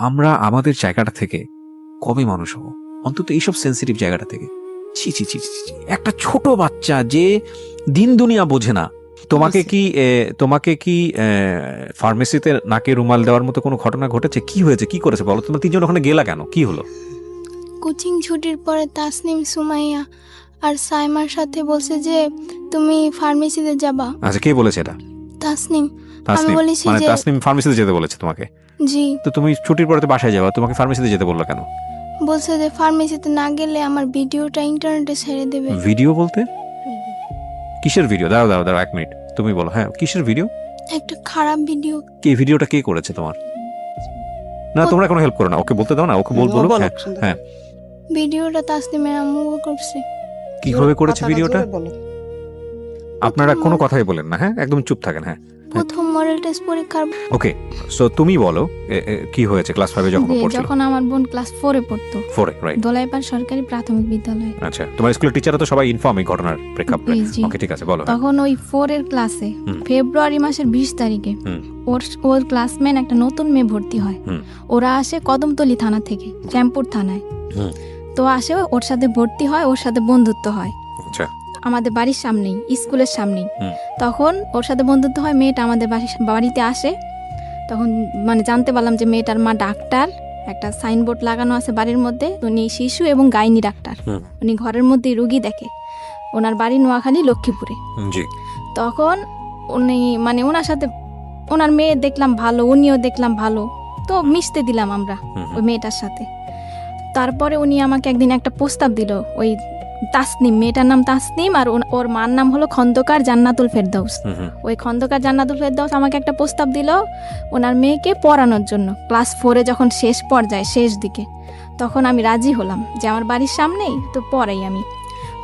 আমরা আমাদের জায়গাটা থেকে কবে মানুষ হব, অন্তত এইসব সেন্সিটিভ জায়গাটা থেকে। ছি ছি ছি ছি ছি। একটা ছোট বাচ্চা যে দিন দুনিয়া বোঝে না, তোমাকে কি ফার্মেসিতে নাকে রুমাল দেওয়ার মতো কোনো ঘটনা ঘটেছে? কি হয়েছে, কি করেছে বলো? তোমরা তিনজন ওখানে গেলা কেন, কি হলো? কোচিং ছুটির পরে তাসনিম, সুমাইয়া আর সাইমার সাথে বলছে যে তুমি ফার্মেসিতে যাবা। আচ্ছা, কে বলেছে এটা? তাসনিম। আমি তাসনিম? বলেছি মানে যে তাসনিম ফার্মেসিতে যেতে বলেছে তোমাকে? জি। তো তুমি ছুটির পরে তো বাসায় যাবা, তোমাকে ফার্মেসিতে যেতে বললো কেন? বলছে যে ফার্মেসিতে না গেলে আমার ভিডিওটা ইন্টারনেটে ছেড়ে দেবে। ভিডিও বলতে কিসের ভিডিও? দাঁড়াও দাঁড়াও দাঁড়াও, এক মিনিট, তুমি বলো। হ্যাঁ, কিসের ভিডিও? একটা খারাপ ভিডিও। কে ভিডিওটা কে করেছে তোমার? না, তোমরা কোনো হেল্প করো না, ওকে বলতে দাও না, ওকে বলো। হ্যাঁ হ্যাঁ, ভিডিওটা তাসনিমের আম্মু করছে। কিভাবে করেছে ভিডিওটা? আপনারা কোনো কথাই বলেন না, হ্যাঁ, একদম চুপ থাকেন। হ্যাঁ, প্রথম মডেল টেস্ট পরীক্ষার ওকে। সো তুমি বলো কি হয়েছে ক্লাস 5 এ যখন পড়ছিল? যখন আমার বোন ক্লাস 4 এ পড়তো, 4 এ, রাইট? দোলাইপাড় সরকারি প্রাথমিক বিদ্যালয়ে। আচ্ছা, তোমার স্কুলের টিচাররা তো সবাই ইনফর্ম এই ঘটনার প্রেক্ষাপটে? জি। ওকে, ঠিক আছে, বলো। তখন ওই 4 এর ক্লাসে ফেব্রুয়ারি মাসের 20 তারিখে ওর ক্লাসমেট একটা নতুন মেয়ে ভর্তি হয়। ওরা আসে কদমতলী থানা থেকে, শ্যামপুর থানায়। তো আসে, ওর সাথে ভর্তি হয়, ওর সাথে বন্ধুত্ব হয়। আচ্ছা, আমাদের বাড়ির সামনেই, স্কুলের সামনেই। তখন ওর সাথে বন্ধুত্ব হয়, মেয়েটা আমাদের বাড়িতে আসে। তখন মানে জানতে পারলাম যে মেয়েটার মা ডাক্তার, একটা সাইনবোর্ড লাগানো আছে বাড়ির মধ্যে, উনি শিশু এবং গাইনি ডাক্তার। উনি ঘরের মধ্যেই রুগী দেখে। ওনার বাড়ি নোয়াখালী, লক্ষ্মীপুরে। জি। তখন উনি মানে ওনার সাথে, ওনার মেয়ে দেখলাম ভালো, উনিও দেখলাম ভালো, তো মিশতে দিলাম আমরা ওই মেয়েটার সাথে। তারপরে উনি আমাকে একদিন একটা প্রস্তাব দিল, ওই তাসনিম, মেয়েটার নাম তাসনিম, আর ওর মার নাম হলো খন্দকার জান্নাতুল ফেরদৌস। ওই খন্দকার জান্নাতুল ফেরদৌস আমাকে একটা প্রস্তাব দিল ওনার মেয়েকে পড়ানোর জন্য। ক্লাস 4 এ যখন শেষ পর্যায়ে, শেষ দিকে, তখন আমি রাজি হলাম যে আমার বাড়ির সামনেই তো পড়াই আমি।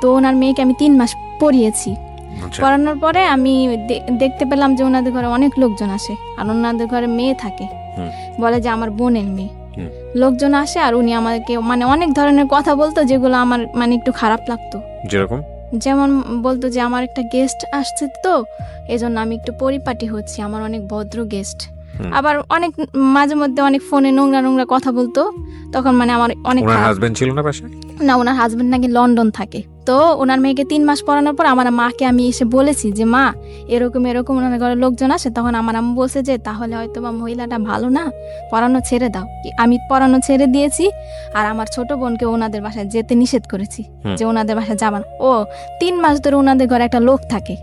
তো ওনার মেয়েকে আমি 3 মাস পড়িয়েছি। পড়ানোর পরে আমি দেখতে পেলাম যে ওনাদের ঘরে অনেক লোকজন আসে, আর ওনাদের ঘরে মেয়ে থাকে, বলে যে আমার বোনের মেয়ে। লোকজন আসে আর উনি আমাকে মানে অনেক ধরনের কথা বলতো, যেগুলো আমার মানে একটু খারাপ লাগতো। যেমন বলতো যে আমার একটা গেস্ট আসছে, তো এজন্য আমি একটু পরিপাটি হচ্ছি, আমার অনেক ভদ্র গেস্ট। আবার অনেক মাঝে মধ্যে অনেক ফোনে নোংরা নোংরা কথা বলতো। তখন মানে আমার অনেক, ওনার হাজবেন্ড ছিল না পাশে? না, ওনার হাজবেন্ড নাকি লন্ডন থাকে। তো ওনার মেয়েকে 3 মাস পড়ানোর পর আমার মাকে আমি এসে বলেছি যে মা, এরকম এরকম ওনার ঘরে লোকজন আসে। তখন আমার আম্মু বলছে যে তাহলে হয়তো বা মহিলাটা ভালো না, পড়ানো ছেড়ে দাও। আমি পড়ানো ছেড়ে দিয়েছি, আর আমার ছোট বোনকে ওনাদের বাসায় যেতে নিষেধ করেছি, যে ওনাদের বাসায় যাবা না। ও 3 মাস ধরে ওনাদের ঘরে একটা লোক থাকে,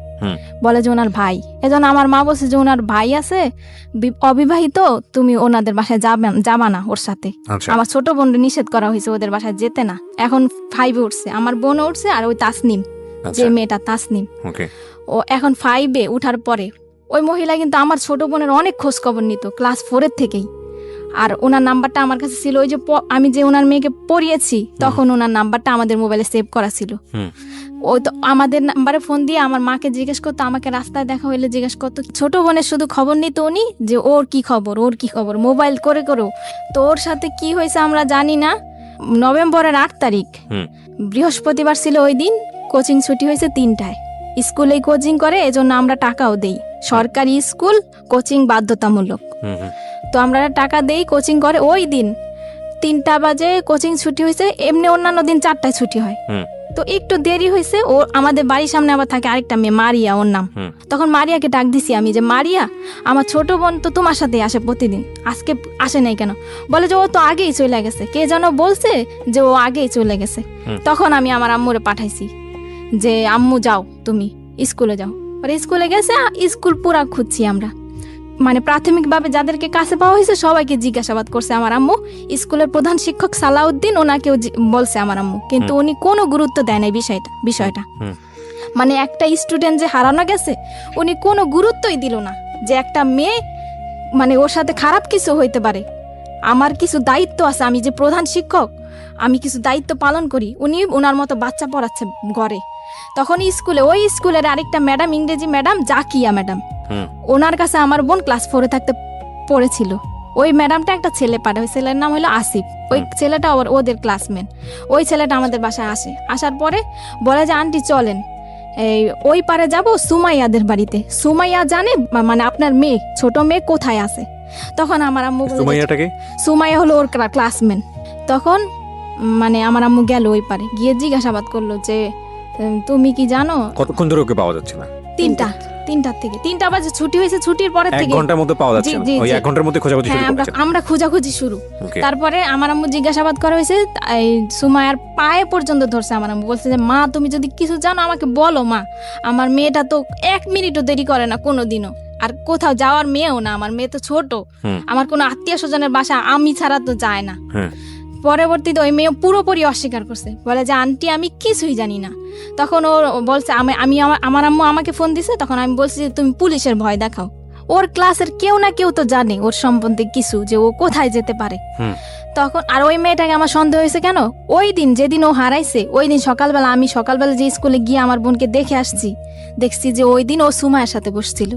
বলে যে ওনার ভাই। এজন্য আমার মা বলছে যে ওনার ভাই আছে অবিবাহিত, তুমি ওনাদের বাসায় যাবা না ওর সাথে। আমার ছোট বোন নিষেধ করা হয়েছে ওদের বাসায় যেতে না। এখন 5 এ উঠছে, আমার বোন উঠছে, আর ওই তাসনিম, যে মেয়েটা তাসনিম, ও এখন 5 এ উঠার পরে ওই মহিলা কিন্তু আমার ছোট বোনের অনেক খোঁজ খবর নিত ক্লাস 4 এর থেকেই। আর ওনার নাম্বারটা আমার কাছে ছিল, ওই যে আমি যে ওনার মেয়েকে পড়িয়েছি, তখন ওনার নাম্বারটা আমাদের মোবাইলে সেভ করা ছিল। ওই তো আমাদের নাম্বারে ফোন দিয়ে আমার মাকে জিজ্ঞেস করতো, আমাকে রাস্তায় দেখা হইলে জিজ্ঞেস করতো। ছোট বোনের শুধু খবর নিত উনি, যে ওর কি খবর, ওর কি খবর, মোবাইল করে করেও। তো ওর সাথে কি হয়েছে আমরা জানি না। নভেম্বরের 8 তারিখ বৃহস্পতিবার ছিল, ওই দিন কোচিং ছুটি হয়েছে 3টায়। স্কুলেই কোচিং করে, এজন্য আমরা টাকাও দেই। সরকারি স্কুল, কোচিং বাধ্যতামূলক। তো আমরা টাকা দেই, কোচিং করে। ওই দিন 3টা বাজে কোচিং ছুটি হয়েছে। এমনি অন্যান্য দিন 4টায় ছুটি হয়, তো একটু দেরি হয়েছে। ও আমাদের বাড়ির সামনে আবার থাকে আরেকটা মেয়ে, মারিয়া ওর নাম। তখন মারিয়াকে ডাক দিছি আমি, যে মারিয়া, আমার ছোট বোন তো তোমার সাথে আসে প্রতিদিন, আজকে আসে নাই কেন? বলে যে ও তো আগেই চলে গেছে, কে যেন বলছে যে ও আগেই চলে গেছে। তখন আমি আমার আম্মুরে পাঠাইছি যে আম্মু যাও, তুমি স্কুলে যাও। পরে স্কুলে গেছে, স্কুল পুরা খুঁজছি আমরা, মানে প্রাথমিকভাবে যাদেরকে কাছে পাওয়া হয়েছে সবাইকে জিজ্ঞাসাবাদ করছে আমার আম্মু। স্কুলের প্রধান শিক্ষক সালাউদ্দিন, ওনাকেও বলছে আমার আম্মু, কিন্তু উনি কোনো গুরুত্ব দেয় না বিষয়টা। মানে একটা স্টুডেন্ট যে হারানো গেছে, উনি কোনো গুরুত্বই দিল না যে একটা মেয়ে, মানে ওর সাথে খারাপ কিছু হইতে পারে। আমার কিছু দায়িত্ব আছে, আমি যে প্রধান শিক্ষক, আমি কিছু দায়িত্ব পালন করি। উনি ওনার মতো বাচ্চা পড়াচ্ছে ঘরে। তখন স্কুলে, ওই স্কুলের আরেকটা ম্যাডাম, ইংরেজি ম্যাডাম জাকিয়া ম্যাডাম, ওনার কাছে আমার বোন ক্লাস 4 এ থাকতে পড়েছিল। ওই ম্যাডামটা একটা ছেলে পাঠায়, ওই ছেলের নাম হলো আসিফ। ওই ছেলেটা ওদের ক্লাসমেট। ওই ছেলেটা আমাদের বাসায় আসে, আসার পরে বলে যে আন্টি চলেন ওই পারে যাব সুমাইয়াদের বাড়িতে। সুমাইয়া জানে মানে আপনার মেয়ে, ছোট মেয়ে কোথায় আছে। তখন আমার আম্মু বলল যে, সুমাইয়াটাকে সুমাইয়া হলো ওর ক্লাসমেট। তখন মানে আমার আম্মু গেল ওই পারে, গিয়ে জিজ্ঞাসাবাদ করলো যে তুমি কি জানো? কতক্ষণ ধরে ওকে পাওয়া যাচ্ছে না? 3টার থেকে 3টা বাজে ছুটি হয়েছে, ছুটির পরে 1 থেকে ঘন্টার মধ্যে পাওয়া যাচ্ছে না? জি, ওই জি। 1 ঘন্টার মধ্যে খোঁজাখুঁজি শুরু হ্যাঁ, করেছেন? আমরা খোঁজাখুঁজি শুরু। ওকে। তারপরে আমার আম্মু জিজ্ঞাসাবাদ করা হয়েছে, এই সুমাইয়ার পায়ে পর্যন্ত ধরছে আমার আম্মু, বলছে যে মা তুমি যদি কিছু জানো আমাকে বলো মা, আমার মেয়েটা তো 1 মিনিটও দেরি করে না কোনোদিনও, আর কোথাও যাওয়ার মেয়েও না, আমার মেয়ে তো ছোট, হুম। আমার কোনো আত্মীয় স্বজনের বাসা আমি ছাড়া তো যায় না। হ্যাঁ। পরবর্তীতে ওই মেয়ে পুরোপুরি অস্বীকার করছে, বলে যে আন্টি আমি কিছুই জানি না। তখন ও বলছে আমার আম্মু আমাকে ফোন দিছে, তখন আমি বলছি যে তুমি পুলিশের ভয় দেখাও। ওর ক্লাসের কেউ না কেউ তো জানে ওর সম্বন্ধে কিছু, যে ও কোথায় যেতে পারে। হুম। তখন আর ওই মেয়েটাকে আমার সন্দেহ হয়েছে কেন, ওই দিন যেদিন ও হারাইছে ওই দিন সকালবেলা আমি যে স্কুলে গিয়ে আমার বোনকে দেখে আসছি, দেখছি যে ওই দিন ও সুমাইয়ের সাথে বসছিল,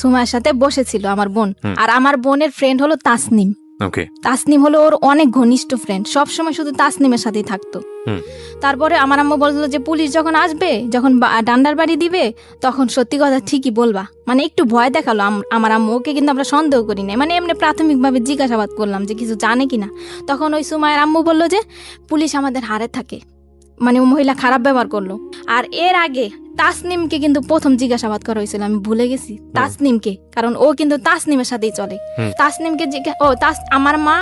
সুমাইয়ের সাথে বসেছিল আমার বোন। হুম। আর আমার বোনের ফ্রেন্ড হলো তাসনিম। ওকে। তাসনিম হলো ওর অনেক ঘনিষ্ঠ ফ্রেন্ড, সবসময় শুধু তাসনিমের সাথেই থাকতো। হুম। তারপরে আমার আম্মু বললো যে পুলিশ যখন আসবে, যখন ডান্ডার বাড়ি দিবে, তখন সত্যি কথা ঠিকই বলবা। মানে একটু ভয় দেখালো আমার আম্মু, ওকে কিন্তু আমরা সন্দেহ করি না, মানে এমনি প্রাথমিকভাবে জিজ্ঞাসাবাদ করলাম যে কিছু জানে কিনা। তখন ওই সুমাইয়ের আম্মু বললো যে পুলিশ আমাদের হারে থাকে, মানে ও মহিলা খারাপ ব্যবহার করলো। আর এর আগে তাসনিমকে কিন্তু প্রথম জিজ্ঞাসাবাদ করা হয়েছিল, আমি ভুলে গেছি তাসনিমকে, কারণ ও কিন্তু তাসনিমের সাথেই চলে। হুম। তাসনিমকে আমার মা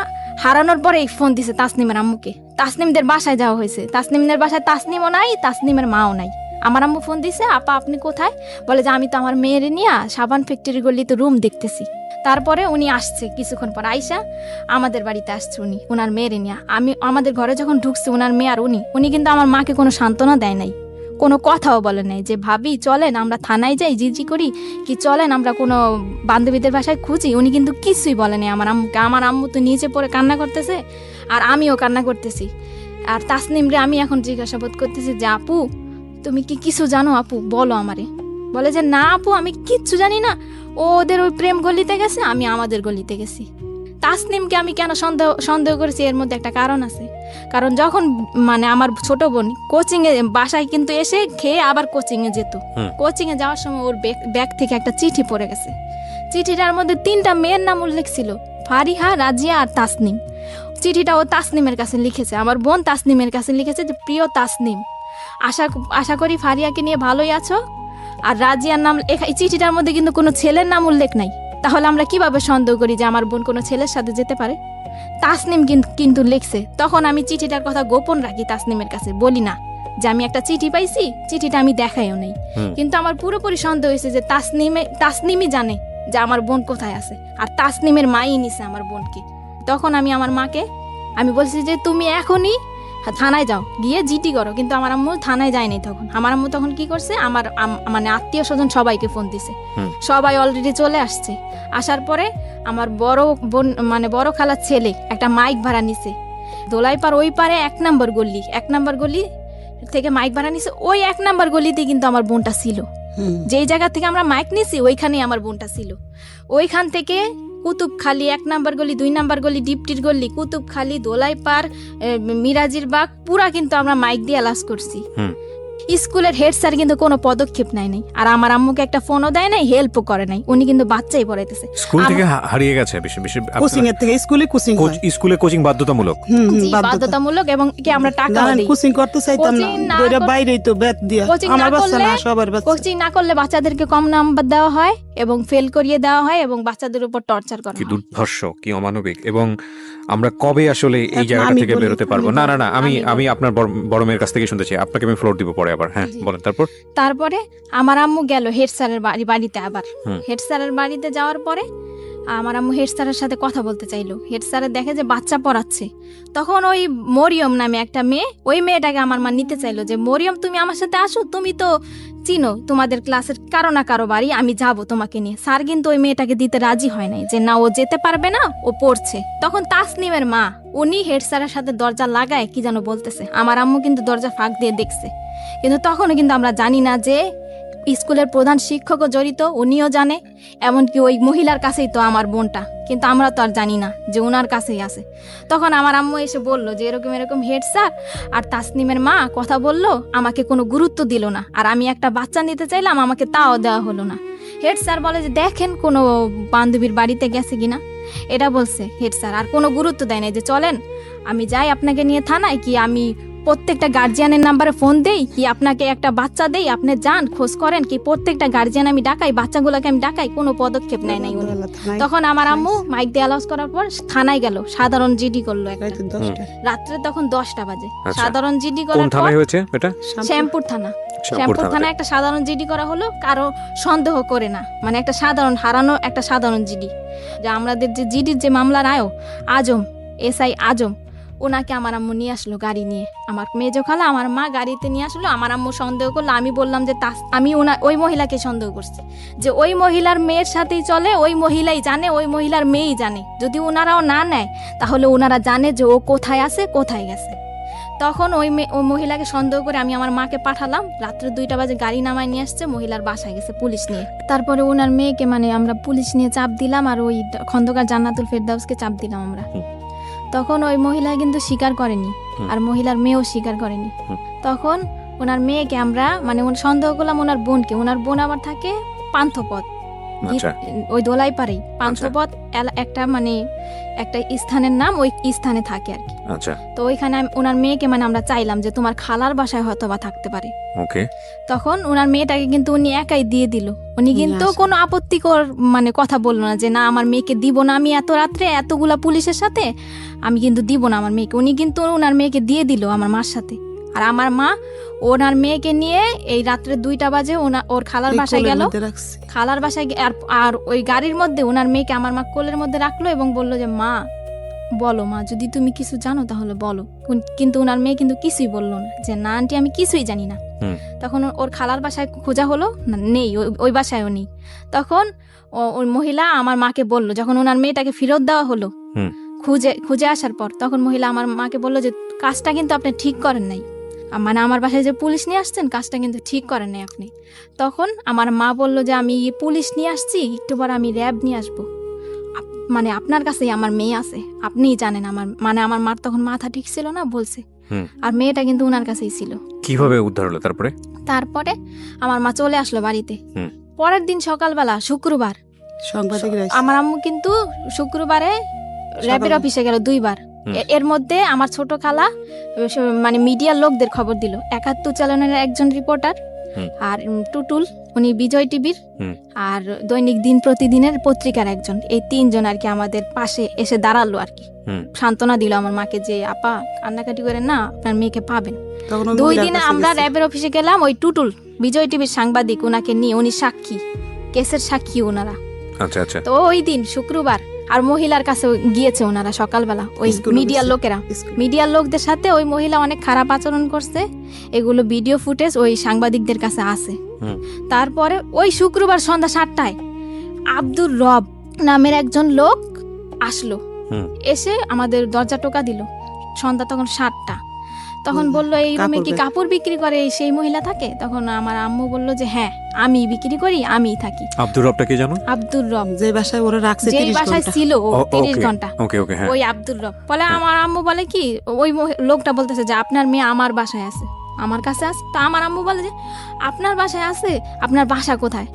হারানোর পরে ফোন দিছে তাসনিমের আম্মুকে, তাসনিমদের বাসায় যাওয়া হয়েছে, তাসনিমদের বাসায় তাসনিমও নাই, তাসনিমের মাও নাই। আমার আম্মু ফোন দিছে, আপা আপনি কোথায়? বলে যে আমি তো আমার মেয়ের নিয়ে সাবান ফ্যাক্টরি গলিতে রুম দেখতেছি। তারপরে উনি আসছে কিছুক্ষণ পর, আইসা আমাদের বাড়িতে আসছে উনি ওনার মেয়ের নিয়ে। আমাদের ঘরে যখন ঢুকছে ওনার মেয়ে আর উনি কিন্তু আমার মাকে কোনো সান্ত্বনা দেয় নাই, কোনো কথাও বলে নাই যে ভাবি চলেন আমরা থানায় যাই জিজি করি, কি চলেন আমরা কোনো বান্ধবীদের বাসায় খুঁজি। উনি কিন্তু কিছুই বলে নাই আমার আম্মুকে। আমার আম্মু তো নিচে পড়ে কান্না করতেছে, আর আমিও কান্না করতেছি। আর তাসনিমরে আমি এখন জিজ্ঞাসাবাদ করতেছি যে আপু তুমি কি কিছু জানো, আপু বলো আমারে। বলে যে না আপু আমি কিচ্ছু জানি না, ও ওদের ওই প্রেম গলিতে গেছে, আমি আমাদের গলিতে গেছি। তাসনিমকে আমি কেন সন্দেহ করেছি, এর মধ্যে একটা কারণ আছে। কারণ যখন মানে আমার ছোট বোন কোচিংয়ে বাসায় কিন্তু এসে খেয়ে আবার কোচিংয়ে যেত, কোচিংয়ে যাওয়ার সময় ওর ব্যাগ থেকে একটা চিঠি পড়ে গেছে। চিঠিটার মধ্যে 3টা মেয়ের নাম উল্লেখ ছিল, ফারিহা, রাজিয়া আর তাসনিম। চিঠিটা ও তাসনিমের কাছে লিখেছে, আমার বোন তাসনিমের কাছে লিখেছে যে প্রিয় তাসনিম, আশা করি ফারিয়াকে নিয়ে ভালোই আছো। আর রাজিয়ার নাম এই চিঠিটার মধ্যে কিন্তু কোনো ছেলের নাম উল্লেখ নাই, তাহলে আমরা কিভাবে সন্দেহ করি যে আমার বোন কোনো ছেলের সাথে যেতে পারে? তাসনিম কিন্তু লিখছে। তখন আমি চিঠিটার কথা গোপন রাখি, তাসনিমের কাছে বলি না যে আমি একটা চিঠি পাইছি, চিঠিটা আমি দেখাইও নেই। কিন্তু আমার পুরোপুরি সন্দেহ হয়েছে যে তাসনিমই জানে যে আমার বোন কোথায় আছে, আর তাসনিমের মাই নিছে আমার বোনকে। তখন আমি আমার মাকে আমি বলছি যে তুমি এখনই থানায় যাও, গিয়ে জিটি করো। কিন্তু আমার আম্মু থানায় যায়নি। তখন আমার আম্মু তখন কি করছে, আমার মানে আত্মীয় স্বজন সবাইকে ফোন দিছে, সবাই অলরেডি চলে আসছে। আসার পরে আমার বড় বোন মানে বড় খালার ছেলে একটা মাইক ভাড়া নিছে দোলাইপাড় ওই পারে 1 নম্বর গলি থেকে মাইক ভাড়া নিছে। ওই 1 নম্বর গলিতে কিন্তু আমার বোনটা ছিল, যেই জায়গা থেকে আমরা মাইক নিছি ওইখানেই আমার বোনটা ছিল। ওইখান থেকে কুতুবখালী 1 নম্বর গলি, 2 নম্বর গলি, ডিপটির গলি, কুতুবখালী, দোলাইপাড়, মিরাজির বাগ পুরা কিন্তু আমরা মাইক দিয়ে আলাস করছি। স্কুলের হেড স্যার কিন্তু কোনো পদক্ষেপ নাই। আর আমার আম্মুকে একটা ফোনও দেয় নাই, হেল্পও করে নাই। উনি কিন্তু বাচ্চাই পড়াইতেছে। স্কুল থেকে হারিয়ে গেছে বেশি কোচিং এর থেকে স্কুলে কোচিং বাধ্যতামূলক, বাধ্যতামূলক, এবং কি আমরা টাকা দেই। কোচিং করতে চাইতাম না, দইরা বাইরেই তো বেত দিয়া আমার বাচ্চা না সবার বাচ্চা। কোচিং না করলে বাচ্চাদেরকে কম নাম্বার দেওয়া হয় এবং ফেল করিয়ে দেওয়া হয় এবং বাচ্চাদের উপর টর্চার করা হয়। কি দুর্ধর্ষ, কি অমানবিক। এবং আমরা কবে আসলে এই জায়গা থেকে বেরোতে পারবো? না আমি আপনার বড় মেয়ের কাছ থেকে শুনতে চাই, আপনাকে আমি ফ্লোর দিব পরে আবার। হ্যাঁ বলেন। তারপরে আমার আম্মু গেল হেড স্যারের বাড়িতে। আবার হেড স্যারের বাড়িতে যাওয়ার পরে আমার আম্মু হেড স্যারের সাথে কথা বলতে চাইলো। হেড স্যারের দেখে যে বাচ্চা পড়াচ্ছে। তখন ওই মরিয়ম নামে একটা মেয়ে, ওই মেয়েটাকে আমার মা নিতে চাইলো যে মরিয়ম তুমি আমার সাথে আসো, তুমি তো চিনো তোমাদের ক্লাসের কারো না কারো বাড়ি, আমি যাবো তোমাকে নিয়ে। স্যার কিন্তু ওই মেয়েটাকে দিতে রাজি হয় নাই, যে না ও যেতে পারবে না, ও পড়ছে। তখন তাসনিমের মা উনি হেড স্যারের সাথে দরজা লাগায় কি যেন বলতেছে। আমার আম্মু কিন্তু দরজা ফাঁক দিয়ে দেখছে, কিন্তু তখনও কিন্তু আমরা জানি না যে স্কুলের প্রধান শিক্ষকও জড়িত, উনিও জানে, এমনকি ওই মহিলার কাছেই তো আমার বোনটা, কিন্তু আমরা তো আর জানি না যে ওনার কাছেই আছে। তখন আমার আম্মু এসে বলল যে এরকম হেড স্যার আর তাসনিমের মা কথা বলল, আমাকে কোনো গুরুত্ব দিল না, আর আমি একটা বাচ্চা নিতে চাইলাম আমাকে তাও দেওয়া হলো না। হেড স্যার বলে যে দেখেন কোনো বান্ধবীর বাড়িতে গেছে কিনা, এটা বলছে হেড স্যার। আর কোনো গুরুত্ব দেয় না যে চলেন আমি যাই আপনাকে নিয়ে থানায়, কি আমি প্রত্যেকটা গার্জিয়ানের নাম্বারে ফোন দেই, কি আপনাকে একটা বাচ্চা দেই, আপনি যান খোঁজ করেন, কি প্রত্যেকটা গার্জিয়ান আমি ডাকাই, বাচ্চাগুলোকে আমি ডাকাই, কোনো পদক্ষেপ নেয় নাই উনি। তখন আমার আম্মু মাইক দিয়ে অ্যালাউন্স করার পর থানায় গেল, সাধারণ জিডি করলো একটা রাত্রে, তখন 10টা বাজে। সাধারণ জিডি কোন করার পর থানায় হয়েছে এটা? শ্যামপুর থানা। শ্যামপুর থানায় একটা সাধারণ জিডি করা হলো, কারো সন্দেহ করে না, মানে একটা সাধারণ হারানো একটা সাধারণ জিডি। যে আমাদের যে জিডির যে মামলার আজম, এসআই আজম, ওনাকে আমার আম্মু নিয়ে আসলো গাড়ি নিয়ে। আমার মেজো খালা আমার মা গাড়িতে নিয়ে আসলো। আমার আম্মু সন্দেহ করলো, আমি বললাম যে আমি ওই মহিলাকে সন্দেহ করছি, যে ওই মহিলার মেয়ের সাথেই চলে, ওই মহিলাই জানে, ওই মহিলার মেয়েই জানে। যদি ওনারাও না নেয় তাহলে ওনারা জানে যে ও কোথায় আছে, কোথায় গেছে। তখন ওই মহিলাকে সন্দেহ করে আমি আমার মাকে পাঠালাম, রাত্রে 2টা বাজে গাড়ি নামায় নিয়ে আসছে, মহিলার বাসায় গেছে পুলিশ নিয়ে। তারপরে ওনার মেয়েকে মানে আমরা পুলিশ নিয়ে চাপ দিলাম, আর ওই খন্দকার জান্নাতুল ফেরদাউসকে চাপ দিলাম আমরা। তখন ওই মহিলা কিন্তু স্বীকার করেনি, আর মহিলার মেয়েও স্বীকার করেনি। তখন ওনার মেয়েকে আমরা মানে সন্দেহ করলাম ওনার বোনকে। ওনার বোন আবার থাকে পান্থপথ, ওই দোলাই পারেই পান্থপথ একটা মানে একটা স্থানের নাম, ওই স্থানে থাকে আর কি। তো ওইখানে ওনার মেয়েকে মানে আমরা চাইলাম যে তোমার খালার বাসায় হয়তো বা থাকতে পারে। তখন ওনার মেয়েটাকে কিন্তু উনি একাই দিয়ে দিল। উনি কিন্তু কোনো আপত্তিকর মানে কথা বললো না যে না আমার মেয়েকে দিব না, আমি এত রাত্রে এতগুলা পুলিশের সাথে আমি কিন্তু দিব না আমার মেয়েকে। উনি কিন্তু ওনার মেয়েকে দিয়ে দিল আমার মার সাথে। আর আমার মা ওনার মেয়েকে নিয়ে এই রাত্রে 2টা বাজে ওর খালার বাসায় গেল। খালার বাসায় আর ওই গাড়ির মধ্যে ওনার মেয়েকে আমার মা কোলের মধ্যে রাখলো এবং বললো যে মা বলো, মা যদি তুমি কিছু জানো তাহলে বলো। কিন্তু ওনার মেয়ে কিন্তু কিছুই বললো না, যে না আন্টি আমি কিছুই জানি না। তখন ওর খালার বাসায় খোঁজা হলো, নেই, ওই বাসায়ও নেই। তখন ওই মহিলা আমার মাকে বললো, যখন ওনার মেয়েটাকে ফেরত দেওয়া হলো খুঁজে আসার পর, তখন মহিলা আমার মাকে বললো যে কাজটা কিন্তু আপনি ঠিক করেন নাই, মানে আমার বাসায় যে পুলিশ নিয়ে আসছেন কাজটা কিন্তু ঠিক করেন নাই আপনি। তখন আমার মা বলল যে আমি পুলিশ নিয়ে আসছি, একটু পর আমি র্যাব নিয়ে আসবো, মানে আপনার কাছেই আমার মেয়ে আছে, আপনিই জানেন। আমার মানে আমার মার তখন মাথা ঠিক ছিল না, বলছে। আর মেয়েটা কিন্তু ওনার কাছেই ছিল। কিভাবে উদ্ধার হলো তারপরে? আমার মা চলে আসলো বাড়িতে। পরের দিন সকালবেলা শুক্রবার আমার আম্মু কিন্তু শুক্রবারে র্যাবের অফিসে গেল 2বার। এর মধ্যে আমার ছোট খালা মানে মিডিয়ার লোকদের খবর দিল, 71 চ্যানেলের একজন রিপোর্টার, আর টুটুল উনি বিজয় টিভির, আর দৈনিক দিন প্রতিদিনের পত্রিকার একজন, এই 3 জন আর কি আমাদের পাশে এসে দাঁড়ালো আর কি, সান্ত্বনা দিল আমার মাকে যে আপা কান্নাকাটি করেন না, আপনার মেয়েকে পাবেন। 2 দিনে আমরা র্যাবের অফিসে গেলাম, ওই টুটুল বিজয় টিভির সাংবাদিক ওনাকে নিয়ে, উনি সাক্ষী, কেসের সাক্ষী ওনারা। তো ওই দিন শুক্রবার আর মহিলার কাছে গিয়েছে ওনারা সকালবেলা, ওই মিডিয়ার লোকেরা, মিডিয়ার লোকদের সাথে ওই মহিলা অনেক খারাপ আচরণ করছে, এগুলো ভিডিও ফুটেজ ওই সাংবাদিকদের কাছে আছে। তারপরে ওই শুক্রবার সন্ধ্যা 7টায় আব্দুর রব নামের একজন লোক আসলো, এসে আমাদের দরজা টোকা দিল। সন্ধ্যা তখন 7টা। তখন বললো এই রুমে কি কাপড় বিক্রি করে সেই মহিলা থাকে? তখন আমার আম্মু বললো যে হ্যাঁ আমি বিক্রি করি, আমিই থাকি। আব্দুর রবটা কি জানো? আব্দুর রব যে বাসায় ওরা রাখছে, যে বাসায় ছিল 30 ঘন্টা, হ্যাঁ। ওই আব্দুর রব বলে। আমার আম্মু বলে কি ওই লোকটা বলতেছে যে আপনার মেয়ে আমার বাসায় আছে, আমার কাছে আছে। তো আমার আম্মু বলে যে আপনার বাসায় আছে, আপনার বাসা কোথায়?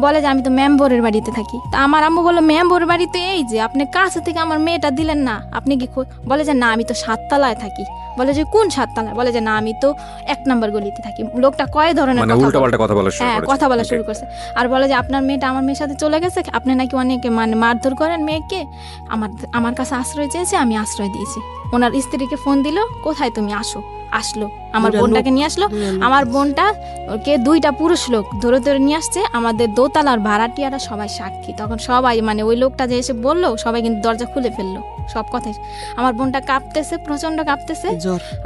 বলে যে আমি তো মেম্বরের বাড়িতে থাকি। তা আমার আম্মু বললো মেম্বরের বাড়িতে এই যে আপনি কাছে থেকে আমার মেয়েটা দিলেন না, আপনি কি? বলে যে না আমি তো 7তলায় থাকি। বলে যে কোন 7তলায়? বলে যে না আমি তো 1 নম্বর গলিতে থাকি। লোকটা কয় ধরনের কথা বলা শুরু করছে, আর বলে যে আপনার মেয়েটা আমার মেয়ের সাথে চলে গেছে, আপনি নাকি অনেকে মানে মারধর করেন মেয়েকে, আমার কাছে আশ্রয় চেয়েছে, আমি আশ্রয় দিয়েছি। ওনার স্ত্রীকে ফোন দিল, কোথায় তুমি? আসলো আমার বোনটাকে নিয়ে আসলো। আমার বোনটা কে 2টা পুরুষ লোক ধরে ধরে নিয়ে আসছে, আমাদের দোতলার ভাড়াটিয়ারা সবাই সাক্ষী। তখন সবাই মানে ওই লোকটা যে এসে বললো, সবাই কিন্তু দরজা খুলে ফেললো, সব কথাই। আমার বোনটা কাঁপতেছে, প্রচন্ড কাঁপতেছে,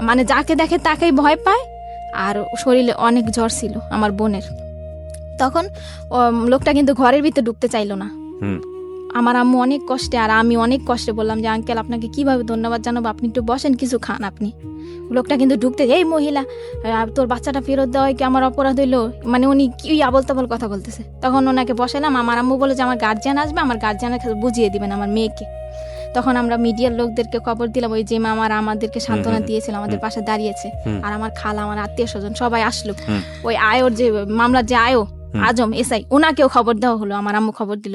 মানে যাকে দেখে তাকেই ভয় পায়, আর শরীরে অনেক জ্বর ছিল আমার বোনের। তখন লোকটা কিন্তু ঘরের ভিতরে ঢুকতে চাইলো না। আমার আম্মু অনেক কষ্টে আর আমি অনেক কষ্টে বললাম যে আঙ্কেল আপনাকে কিভাবে ধন্যবাদ জানাবো, আপনি একটু বসেন, কিছু খান আপনি। লোকটা কিন্তু ঢুকতে, এই মহিলা তোর বাচ্চাটা ফেরত দেওয়া কি আমার অপরাধ হইলো? মানে উনি কি আবল তাবল কথা বলতেছে। তখন ওনাকে বসালাম। আমার আম্মু বলে যে আমার গার্জিয়ান আসবে, আমার গার্জিয়ানের কাছে বুঝিয়ে দিবেন আমার মেয়েকে। তখন আমরা মিডিয়ার লোকদেরকে খবর দিলাম, ওই যে মামারা আমাদেরকে সান্ত্বনা দিয়েছিল, আমাদের পাশে দাঁড়িয়েছে, আর আমার খালা, আমার আত্মীয় স্বজন সবাই আসলো। ওই আয়োর যে মামলার যে আয়ো আজম এসআই, ওনাকেও খবর দেওয়া হলো, আমার আম্মু খবর দিল,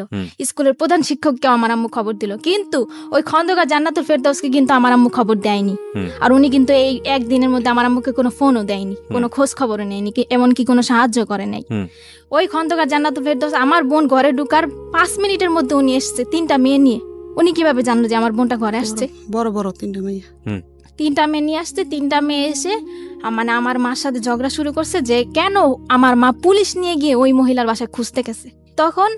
স্কুলের প্রধান শিক্ষককেও আমার আম্মু খবর দিল, কিন্তু ওই খন্দকার জান্নাতুল ফেরদৌসকে কিন্তু আমার আম্মু খবর দেয়নি। আর উনি কিন্তু এই একদিনের মধ্যে আমার আম্মুকে কোনো ফোনও দেয়নি, কোনো খোঁজ খবরও নেয়নি, এমনকি কোনো সাহায্য করে নাই। ওই খন্দকার জান্নাতুল ফেরদৌস আমার বোন ঘরে ঢুকার 5 মিনিটের মধ্যে উনি এসছে 3টা মেয়ে নিয়ে। উনি কিভাবে জানলো যে আমার বোনটা ঘরে আসছে? বড় বড় 3টা মেয়ে, 3টা মেয়ে নিয়ে আসছে। 3টা মেয়ে এসে মানে আমার মার সাথে ঝগড়া শুরু করছে যে কেন আমার মা পুলিশ নিয়ে গিয়ে ওই মহিলার বাসায় খুঁজতে গেছে। তখন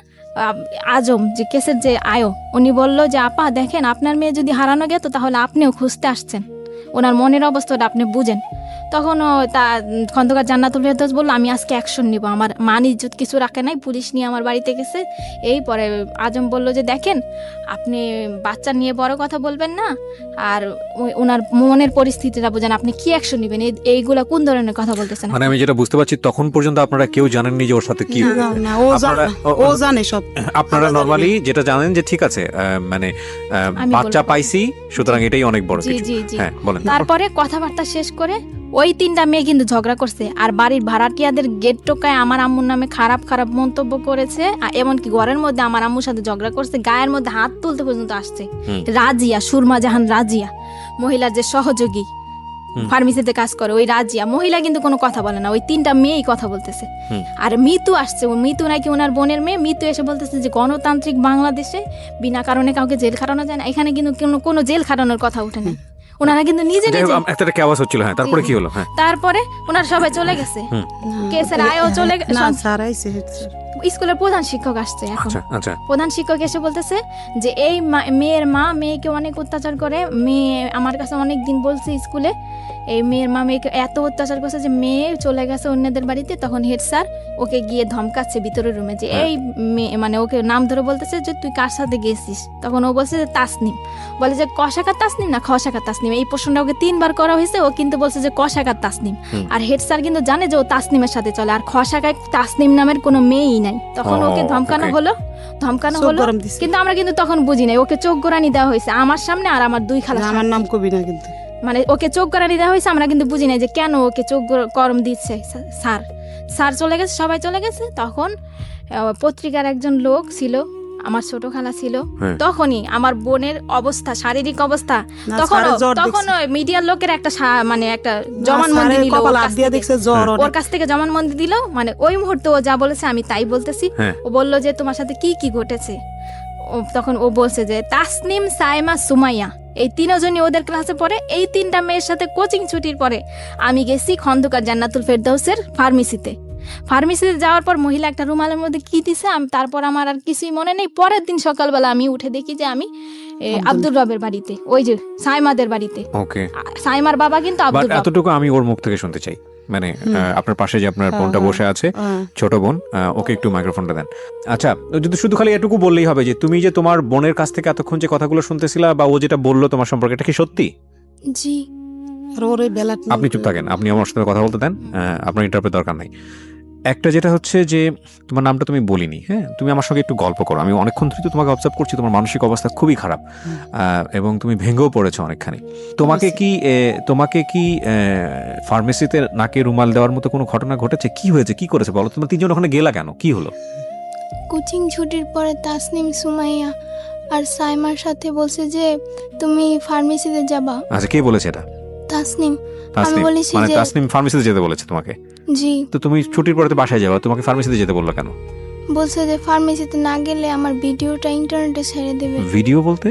আজম যে কেসের যে আয়ো, উনি বলল যে আপা দেখেন, আপনার মেয়ে যদি হারানো গেত তাহলে আপনিও খুঁজতে আসছেন, ওনার মনের অবস্থাটা আপনি বুঝেন। তখন তা খন্দকার জান্নাতুল ফেরদৌস বললো আমি আজকে অ্যাকশন নিব, আমার মান ইজ্জত কিছু রাখে নাই, পুলিশ নিয়ে আমার বাড়িতে গেছে। এই পরে আজম বলল যে দেখেন, আপনি বাচ্চা নিয়ে বড় কথা বলবেন না, আর ওনার মনের পরিস্থিতিটা বোঝেন, আপনি কি অ্যাকশন নেবেন, এইগুলা কোন ধরনের কথা বলতেছেন? মানে আমি যেটা বুঝতে পারছি, তখন পর্যন্ত আপনারা কেউ জানেননি যে ওর সাথে কি না, ও জানে সব। আপনারা নরমালি যেটা জানেন যে ঠিক আছে, মানে বাচ্চা পাইছি, সুতরাং এটাই অনেক বড় কিছু। জি জি। হ্যাঁ, বলেন। তারপরে কথাবার্তা শেষ করে ওই 3টা মেয়ে কিন্তু ঝগড়া করছে, আর বাড়ির ভাড়াটিয়াদের গেট টোকায় আমার আম্মুর নামে খারাপ খারাপ মন্তব্য করেছে, এমনকি ঘরের মধ্যে আমার আম্মুর সাথে ঝগড়া করছে, গায়ের মধ্যে হাত তুলতে পর্যন্ত আসছে। রাজিয়া, সুরমা জাহান রাজিয়া, মহিলার যে সহযোগী ফার্মেসিতে কাজ করে, ওই রাজিয়া মহিলা কিন্তু কোনো কথা বলে না, ওই 3টা মেয়েই কথা বলতেছে। আর মিতু আসছে, ও মিতু নাকি ওনার বোনের মেয়ে। মিতু এসে বলতেছে যে গণতান্ত্রিক বাংলাদেশে বিনা কারণে কাউকে জেল খাটানো যায় না, এখানে কিন্তু কোনো জেল খাটানোর কথা উঠে না। ওনারা কিন্তু নিজে নিজে একটা কি আওয়াজ হচ্ছিল। হ্যাঁ, তারপরে কি হলো? হ্যাঁ, তারপরে ওনারা সবাই চলে গেছে, কেসের আয়ও চলে গেছে। না স্যার আইছে, স্কুলের প্রধান শিক্ষক আসছে এখন। আচ্ছা। প্রধান শিক্ষক এসে বলতেছে যে এই মেয়ের মা মেয়েকে অনেক অত্যাচার করে, মেয়ে আমার কাছে অনেক দিন বলছে স্কুলে, এই মেয়ের মা মেয়েকে এত অত্যাচার করছে যে মেয়ে চলে গেছে অন্যদের বাড়িতে। তখন হেড স্যার ওকে গিয়ে ধমকাচ্ছে ভিতরের রুমে, যে এই মেয়ে, মানে ওকে নাম ধরে বলতেছে যে তুই কার সাথে গেছিস। তখন ও বলছে যে তাসনিম, বলে যে কশাকা তাসনিম না খশাকা তাসনিম। এই প্রশ্নটা ওকে 3বার করা হয়েছে, ও কিন্তু বলছে যে কশাকা তাসনিম। আর হেড স্যার কিন্তু জানে যে ও তাসনিমের সাথে চলে, আর খশাকায় তাসনিম নামের কোনো মেয়েই নাই। তখন ওকে ধমকানো হলো, কিন্তু আমরা কিন্তু তখন বুঝি নাই, ওকে চোখ গোড়ানি দেওয়া হয়েছে আমার সামনে, আর আমার 2 খালা। আমার নাম কবি না, কিন্তু মানে ওকে চোখ গোড়ানি দেওয়া হয়েছে, আমরা কিন্তু বুঝি নাই যে কেন ওকে চোখ গরম দিচ্ছে। স্যার চলে গেছে, সবাই চলে গেছে। তখন পত্রিকার একজন লোক ছিল, আমার ছোট খালা ছিল। তখনই আমার বোনের অবস্থা, শারীরিক অবস্থা, তখন মিডিয়ার লোকের একটা মানে একটা জবানবন্দি দিল, ওর কাছ থেকে জবানবন্দি দিল। মানে ওই মুহূর্তে ও যা বলেছে আমি তাই বলতেছি। ও বললো যে তোমার সাথে কি কি ঘটেছে। তখন ও বলছে যে তাসনিম, সাইমা, সুমাইয়া, এই 3জনই ওদের ক্লাসে পড়ে। এই 3টা মেয়ের সাথে কোচিং ছুটির পরে আমি গেছি খন্দকার জান্নাতুল ফেরদৌসের ফার্মেসিতে যাওয়ার পর মহিলা একটা রুমালের মধ্যে কি দিছে, তারপর আমার আর কিছুই মনে নেই। পরের দিন সকালবেলা আমি উঠে দেখি যে আমি আব্দুর রবের বাড়িতে, ওই যে সাইমাদের বাড়িতে। সাইমার বাবা কিন্তু আব্দুর রব। এতটুকু আমি ওর মুখ থেকে শুনতে চাই, মানে আপনার পাশে যে আপনার বোনটা বসে আছে, ছোট বোন, ওকে একটু মাইক্রোফোনটা দেন। আচ্ছা, যদি শুধু খালি এটুকু বললেই হবে যে তুমি যে তোমার বোনের কাছ থেকে এতক্ষণ যে কথাগুলো শুনতেছিলা, বা ও যেটা বললো তোমার সম্পর্কে, এটা কি সত্যি? জি। আপনি চুপ থাকেন, আপনি আমার সাথে কথা বলতে দেন, আপনার ইন্টারপ্রেট দরকার নাই। একটা যেটা হচ্ছে যে তোমার নামটা তুমি বলিনি, হ্যাঁ, তুমি আমার সঙ্গে একটু গল্প করো। আমি অনেকক্ষণ ধরে তোমাকে অবজার্ভ করছি, তোমার মানসিক অবস্থা খুবই খারাপ, এবং তুমি ভেঙেও পড়েছো অনেকখানি। তোমাকে কি ফার্মেসিতে নাকে রুমাল দেওয়ার মতো কোনো ঘটনা ঘটেছে? কি হয়েছে, কি করেছে বলো? তোমরা 3জন ওখানে গেলা কেন, কি হলো? কোচিং ছুটির পরে তাসনিম, সুমাইয়া আর সাইমার সাথে বলছে যে তুমি ফার্মেসিতে যাবা। আচ্ছা, কে বলেছে এটা? তাসনিম। আমি বলেছি মানে যে তাসনিম ফার্মেসিতে যেতে বলেছে তোমাকে? জি। তো তুমি ছুটির পরে তো বাসায় যাবা, তোমাকে ফার্মেসিতে যেতে বললো কেন? বলছে যে ফার্মেসিতে না গেলে আমার ভিডিওটা ইন্টারনেটে ছেড়ে দেবে। ভিডিও বলতে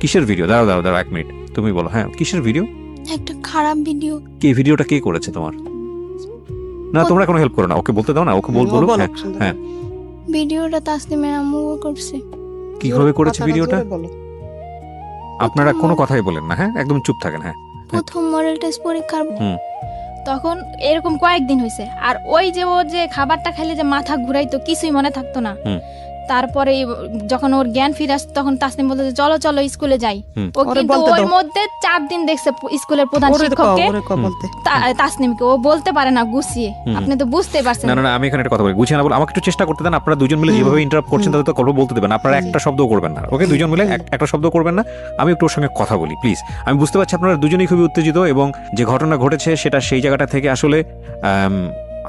কিসের ভিডিও? দাঁড়াও 1 মিনিট, তুমি বলো। হ্যাঁ, কিসের ভিডিও? একটা খারাপ ভিডিও। কে ভিডিওটা কে করেছে তোমার? না, তোমরা কোনো হেল্প করো না, ওকে বলতে দাও না, ওকে বলো। হ্যাঁ, ভিডিওটা তাসনিমের আম্মু করছে। কিভাবে করেছে ভিডিওটা? আপনারা কোনো কথাই বলেন না, হ্যাঁ, একদম চুপ থাকেন। হ্যাঁ, প্রথম মডেল টেস্ট পরীক্ষার তখন এরকম কয়েকদিন হয়েছে। আর ওই যে ও যে খাবারটা খাইলে যে মাথা ঘুরাইতো, কিছুই মনে থাকতো না। তারপরে যখন ওর জ্ঞান ফিরে আসতো, তখন তাসনিম বলতো যে চলো চলো স্কুলে যাই। ও কিন্তু ওর মধ্যে 4 দিন দেখছে স্কুলের প্রধান শিক্ষককে, তাসনিমকে। ও বলতে পারে না গুছিয়ে, আপনি তো বুঝতেই পারছেন। না, আমি এখানে একটা কথা বলি, গুছিয়ে না বলে আমাকে একটু চেষ্টা করতে দেন। আপনারা 2জন মিলে যেভাবে ইন্টারাপ্ট করছেন তাতে তো গল্প বলতে দেবেন, আপনারা একটা শব্দ করবেন না, ওকে? 2জন মিলে একটা শব্দ করবেন না। আমি একটু ওর সঙ্গে কথা বলি প্লিজ। আমি বুঝতে পারছি আপনারা 2জনই খুবই উত্তেজিত, এবং যে ঘটনা ঘটেছে সেটা সেই জায়গাটা থেকে আসলে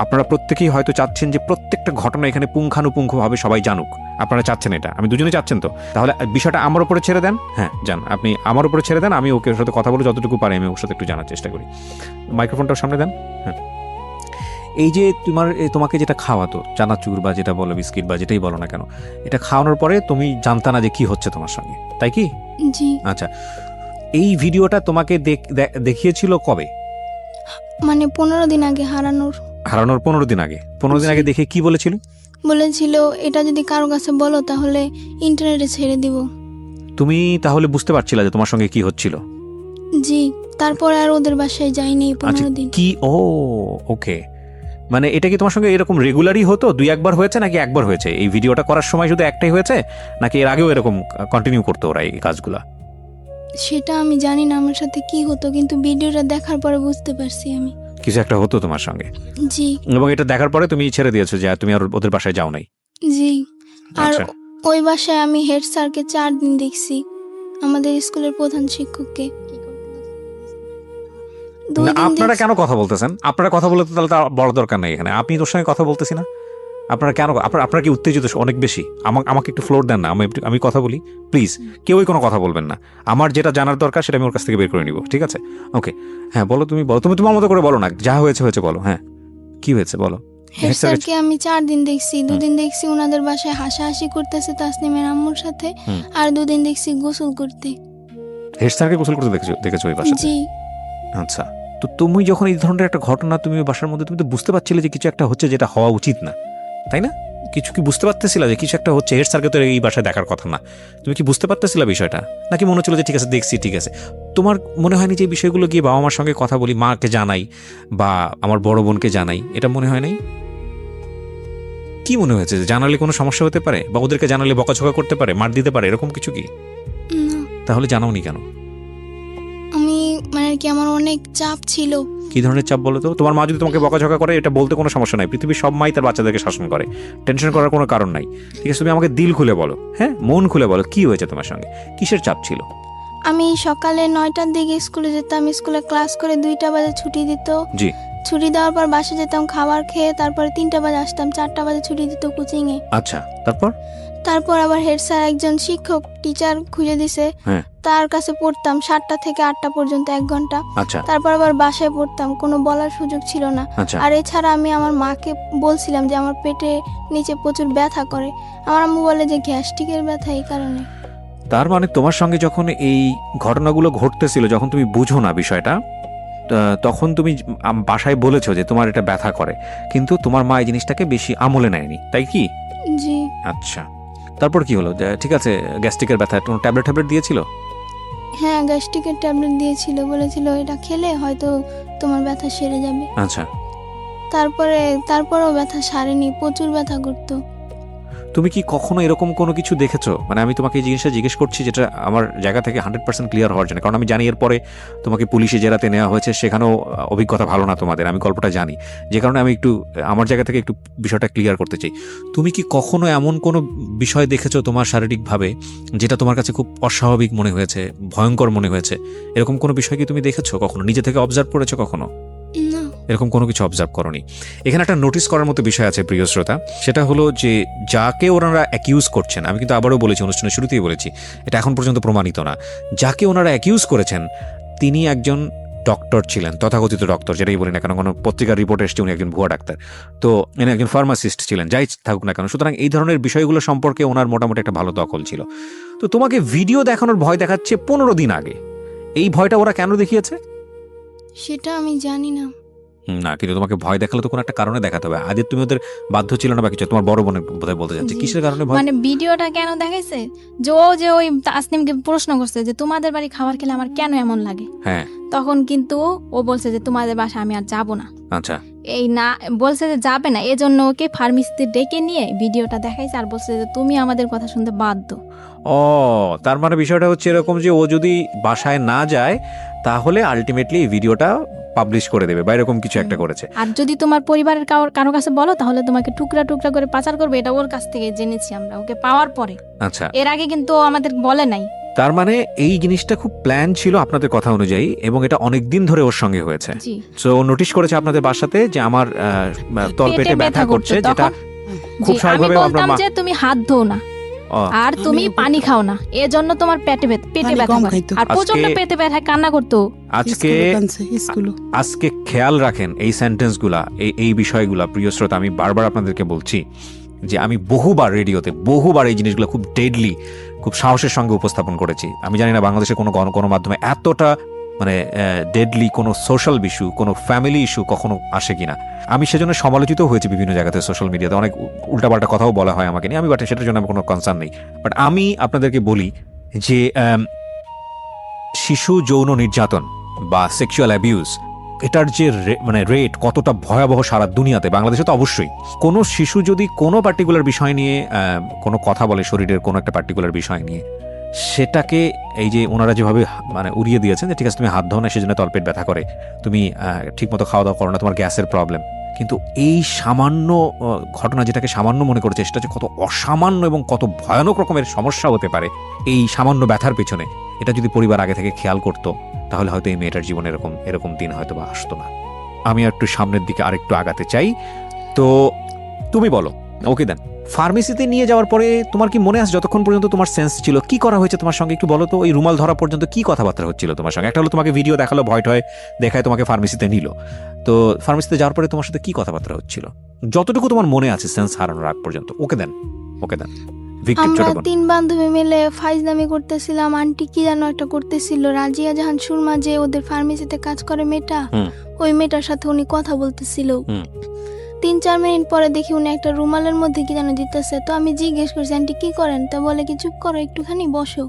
আপনারা প্রত্যেকেই হয়তো চাচ্ছেন যে প্রত্যেকটা ঘটনা এখানে পুঙ্খানুপুঙ্খভাবে সবাই জানুক, আপনারা চাচ্ছেন এটা, আমি দুজনেই চাচ্ছেন তো, তাহলে বিষয়টা আমার উপরে ছেড়ে দেন। হ্যাঁ যান, আপনি আমার উপরে ছেড়ে দেন, আমি ওকে সাথে কথা বলে যতটুকু পারি আমি ওর সাথে একটু জানার চেষ্টা করি। মাইক্রোফোনটার সামনে দেন। হ্যাঁ, এই যে তোমাকে যেটা খাওয়াতো চানাচুর বা যেটা বলো বিস্কিট বা যেটাই বলো না কেন, এটা খাওয়ানোর পরে তুমি জানতা না যে কি হচ্ছে তোমার সঙ্গে, তাই কি? জি। আচ্ছা, এই ভিডিওটা তোমাকে দেখিয়েছিল কবে? মানে 15 দিন আগে হারানোর 15 দিন আগে। 15 দিন আগে দেখে কি বলেছিল? বলেছিল এটা যদি কারো কাছে বলো তাহলে ইন্টারনেটে ছেড়ে দিব। তুমি তাহলে বুঝতে পারছিলে যে তোমার সঙ্গে কি হচ্ছিল? জি। তারপর আর ওদের বাসায় যাইনি 15 দিন। কি ও ওকে, মানে এটা কি তোমার সঙ্গে এরকম রেগুলারই হতো? 2-1 বার হয়েছে নাকি একবার হয়েছে? এই ভিডিওটা করার সময় শুধু একটাই হয়েছে নাকি এর আগেও এরকম কন্টিনিউ করতো ওরা এই কাজগুলা? সেটা আমি জানি না আমার সাথে কি হতো, কিন্তু ভিডিওটা দেখার পরে বুঝতে পারছি আমি কিছু একটা হতো তোমার সঙ্গে। জি। এবং এটা দেখার পরে তুমি ছেড়ে দিয়েছো যে তুমি আর ওদের বাসায় যাও নাই। জি। আর আচ্ছা, ওই বাসায় আমি হেড স্যারকে 4 দিন দেখছি, আমাদের স্কুলের প্রধান শিক্ষককে। না, আপনারা কেন কথা বলতেছেন? আপনারা কথা বলতে তাহলে তার বড় দরকার নেই এখানে, আপনি তোর সঙ্গে কথা বলতেছি না, আপনারা কেন আপনারা কি উত্তেজিত অনেক বেশি? আমাকে একটু ফ্লোর দেন না, আমি কথা বলি প্লিজ। কেউই কোনো কথা বলবেন না, আমার যেটা জানার দরকার সেটা আমি ওর কাছ থেকে বের করে নিব, ঠিক আছে? ওকে, হ্যাঁ বলো, তুমি বলো, তুমি তোমার মতো করে বলো না, যা হয়েছে হয়েছে বলো। হ্যাঁ কি হয়েছে বলো। হেড স্যারকে আমি 4 দিন দেখছি। 2 দিন দেখছি ওনাদের বাসায় হাসাহাসি করতেছে তাসনিমের আম্মুর সাথে, আর 2 দিন দেখছি গোসল করতে। হেড স্যারকে গোসল করতে দেখেছো ওই বাসাতে? জি। আচ্ছা, তো তুমি যখন এই ধরনের একটা ঘটনা তুমি ওই বাসার মধ্যে, তুমি তো বুঝতে পারছিলে যে কিছু একটা হচ্ছে যেটা হওয়া উচিত না, তাই না? কিছু কি বুঝতে পারতেছিল যে কিছু একটা হচ্ছে? হেড স্যারকে তো এই বাসায় দেখার কথা না, তুমি কি বুঝতে পারতেছিল বিষয়টা? নাকি মনে হচ্ছিল যে ঠিক আছে দেখছি ঠিক আছে? তোমার মনে হয়নি যে এই বিষয়গুলো গিয়ে বাবা মার সঙ্গে কথা বলি, মাকে জানাই বা আমার বড় বোনকে জানাই, এটা মনে হয় নাই? কি মনে হয়েছে যে জানালে কোনো সমস্যা হতে পারে বা ওদেরকে জানালে বকাঝকা করতে পারে, মার দিতে পারে, এরকম কিছু কি? না, তাহলে জানাওনি কেন? আমি মানে কি আমার অনেক চাপ ছিল। কি ধরনের চাপ বলো তো? তোমার মা যদি তোমাকে বকাঝকা করে এটা বলতে কোনো সমস্যা নাই, পৃথিবীর সব মাই তার বাচ্চাদেরকে শাসন করে, টেনশন করার কোনো কারণ নাই, ঠিক আছে? তুমি আমাকে দিল খুলে বলো, হ্যাঁ মন খুলে বলো কি হয়েছে তোমার সঙ্গে, কিসের চাপ ছিল? আমি সকালে 9টার দিকে স্কুলে যেতাম, স্কুলে ক্লাস করে 2টা বাজে ছুটি দিত। জি। ছুটি দেওয়ার পর বাসে যেতাম খাবার খেয়ে, তারপরে 3টা বাজে আসতাম, 4টা বাজে ছুটি দিত কোচিংয়ে। আচ্ছা, তারপর? তারপর আবার হেড স্যার একজন শিক্ষক টিচার খুঁজে দিছে, হ্যাঁ। তার কাছে পড়তাম 7টা থেকে 8টা পর্যন্ত 1 ঘন্টা। আচ্ছা তারপর আবার বাসায় পড়তাম, কোনো বলার সুযোগ ছিল না। আচ্ছা আর এছাড়া আমি আমার মাকে বলছিলাম যে আমার পেটে নিচে প্রচুর ব্যথা করে, আমার আম্মু বলে যে গ্যাস্ট্রিকের ব্যথা, এই কারণে। তার মানে তোমার সঙ্গে যখন এই ঘটনাগুলো ঘটতেছিল, যখন তুমি বুঝো না বিষয়টা, তখন তুমি বাসায় বলেছো যে তোমার এটা ব্যথা করে, কিন্তু তোমার মা এই জিনিসটাকে বেশি আমলে নেয়নি, তাই কি? জি। আচ্ছা, তারপর কি হলো? ঠিক আছে, গ্যাস্ট্রিকের ব্যথা, কোনো ট্যাবলেট দিয়েছিল? হ্যাঁ, গ্যাস্ট্রিকের ট্যাবলেট দিয়েছিল, বলেছিল এটা খেলে হয়তো তোমার ব্যথা সেরে যাবে। আচ্ছা, তারপরেও ব্যথা সারেনি, প্রচুর ব্যথা করতো। তুমি কি কখনো এরকম কোনো কিছু দেখেছো? মানে আমি তোমাকে এই জিনিসটা জিজ্ঞেস করছি যেটা আমার জায়গা থেকে 100% ক্লিয়ার হওয়ার জন্য, কারণ আমি জানি এরপরে তোমাকে পুলিশে জেরাতে নেওয়া হয়েছে, সেখানেও অভিজ্ঞতা ভালো না তোমাদের, আমি গল্পটা জানি, যে কারণে আমি একটু আমার জায়গা থেকে একটু বিষয়টা ক্লিয়ার করতে চাই। তুমি কি কখনো এমন কোনো বিষয় দেখেছো তোমার শারীরিকভাবে যেটা তোমার কাছে খুব অস্বাভাবিক মনে হয়েছে, ভয়ঙ্কর মনে হয়েছে? এরকম কোনো বিষয় কি তুমি দেখেছো কখনো, নিজে থেকে অবজার্ভ করেছো কখনো? না। এরকম কোনো কিছু অবজার্ভ করনি। এখানে একটা নোটিস করার মতো বিষয় আছে প্রিয় শ্রোতা, সেটা হলো যে যাকে ওনারা অ্যাকিউজ করছেন, আমি কিন্তু আবারও বলেছি, অনুষ্ঠানের শুরুতেই বলেছি, এটা এখন পর্যন্ত প্রমাণিত না, যাকে ওনারা অ্যাকিউজ করেছেন তিনি একজন ডক্টর ছিলেন, তথাকথিত ডক্টর, যেটাই বলি না কেন, কোনো পত্রিকার রিপোর্ট এসছে উনি একজন ভুয়া ডাক্তার, তো ইনি একজন ফার্মাসিস্ট ছিলেন, যাই থাকুক না কেন। সুতরাং এই ধরনের বিষয়গুলো সম্পর্কে ওনার মোটামুটি একটা ভালো দখল ছিল। তো তোমাকে ভিডিও দেখানোর ভয় দেখাচ্ছে 15 দিন আগে, এই ভয়টা ওরা কেন দেখিয়েছে? সেটা আমি জানি না। না, কিন্তু তোমাকে ভয় দেখালে তো কোনো একটা কারণে দেখাতে হবে। আগে তুমি ওদের বাধ্য ছিল না বা কিছু? তোমার বড় বোনের বোধহয় বলতে যাচ্ছে, কিসের কারণে ভয়? মানে ভিডিওটা কেন দেখাইছে যে ওই তাসনিমকে প্রশ্ন করছে যে তোমাদের বাড়ি খাবার খেলে আমার কেন এমন লাগে, হ্যাঁ, তখন কিন্তু ও বলছে যে তোমাদের বাসা আমি আর যাব না। আচ্ছা, এই না বলছে যে যাবে না, এজন্য ওকে ফার্মেসিতে ডেকে নিয়ে ভিডিওটা দেখাইছে আর বলছে যে তুমি আমাদের কথা শুনতে বাধ্য। ও তার মানে বিষয়টা হচ্ছে এরকম যে ও যদি বাসায় না যায় তাহলে আলটিমেটলি এই ভিডিওটা পাবলিশ করে দেবে বা এরকম কিছু একটা করেছে। আর যদি তোমার পরিবারের কারো কাছে বলো তাহলে তোমাকে টুকরা টুকরা করে পাচার করবে, এটা ওর কাছ থেকে জেনেছি আমরা, ওকে পাওয়ার পরে। আচ্ছা, এর আগে কিন্তু ও আমাদের বলে নাই, তার মানে এই জিনিসটা খুব প্ল্যান ছিল আপনাদের কথা অনুযায়ী, এবং এটা অনেক দিন ধরে ওর সঙ্গে হয়েছে। জি সো নোটিশ করেছে আপনাদের বাসাতে যে আমার তলপেটে ব্যথা করছে, যেটা খুব জি, আমি স্বাভাবিকভাবে আমরা বলতাম যে তুমি হাত ধো না আর তুমি পানি খাও না, এজন্য তোমার পেটে পানি ব্যথা কম করে। খাইতো। আর প্রচন্ড পেটে ব্যথায় কান্না করতো। আজকে স্কুলে আজকে খেয়াল রাখেন এই সেন্টেন্সগুলা, এই বিষয়গুলা। প্রিয় শ্রোতা, আমি বারবার আপনাদেরকে বলছি যে আমি বহুবার রেডিওতে এই জিনিসগুলো খুব ডেডলি, খুব সাহসের সঙ্গে উপস্থাপন করেছি। আমি জানি না বাংলাদেশের কোনো গণমাধ্যমে এতটা মানে ডেডলি কোনো সোশ্যাল ইস্যু, কোনো ফ্যামিলি ইস্যু কখনো আসে কিনা। আমি সেজন্য সমালোচিত হয়েছি বিভিন্ন জায়গাতে, সোশ্যাল মিডিয়াতে অনেক উল্টাপাল্টা কথাও বলা হয় আমাকে নিয়ে। আমি বাট সেটার জন্য আমার কোনো কনসার্ন নেই। বাট আমি আপনাদেরকে বলি যে শিশু যৌন নির্যাতন বা সেক্সুয়াল অ্যাবিউজ, এটার যে মানে রেট কতটা ভয়াবহ সারা দুনিয়াতে, বাংলাদেশে তো অবশ্যই। কোনো শিশু যদি কোনো পার্টিকুলার বিষয় নিয়ে কোনো কথা বলে, শরীরের কোনো একটা পার্টিকুলার বিষয় নিয়ে, সেটাকে এই যে ওনারা যেভাবে মানে উড়িয়ে দিয়েছেন যে ঠিক আছে তুমি হাত ধো না সেজন্য তলপেট ব্যথা করে, তুমি ঠিকমতো খাওয়া দাওয়া করো না, তোমার গ্যাসের প্রবলেম। কিন্তু এই সামান্য ঘটনা, যেটাকে সামান্য মনে করেছে, সেটা যে কত অসামান্য এবং কত ভয়ানক রকমের সমস্যা হতে পারে এই সামান্য ব্যথার পেছনে, এটা যদি পরিবার আগে থেকে খেয়াল করতো, তাহলে হয়তো এই মেয়েটার জীবনে এরকম দিন হয়তো বা আসতো না। আমি একটু সামনের দিকে আরেকটু আগাতে চাই। তো তুমি বলো, ওকে দেন, ফার্মেসিতে নিয়ে যাওয়ার পরে তোমার কি মনে আছে যতক্ষণ পর্যন্ত তোমার সেন্স ছিল, কি করা হয়েছে তোমার সঙ্গে একটু বলো তো? ওই রুমাল ধরা পর্যন্ত কি কথাবার্তা হচ্ছিল তোমার সঙ্গে? একটা হলো তোমাকে ভিডিও দেখালো, ভয় টয় দেখায় তোমাকে ফার্মেসিতে নিল। তো ফার্মেসিতে যাওয়ার পরে তোমার সাথে কি কথাবার্তা হচ্ছিল যতটুকু তোমার মনে আছে সেন্স হারানোর আগ পর্যন্ত? ওকে দেন। ভিক্টিম আমরা ছোট বোন। 3 বান্ধবী মিলে ফাইজলামি করতেছিলাম। আন্টি কি যেন একটা করতেছিল, রাজিয়া জাহান সুরমা, যে ওদের ফার্মেসিতে কাজ করে মেয়েটা, ওই মেয়েটার সাথে উনি কথা বলতেছিল। 3-4 মিনিট পরে দেখি উনি একটা রুমালের মধ্যে কি যেন দিতেছে। তো আমি জিজ্ঞেস করছি, আন্টি কি করেন? তা বলে কি, চুপ করো, একটুখানি বসো।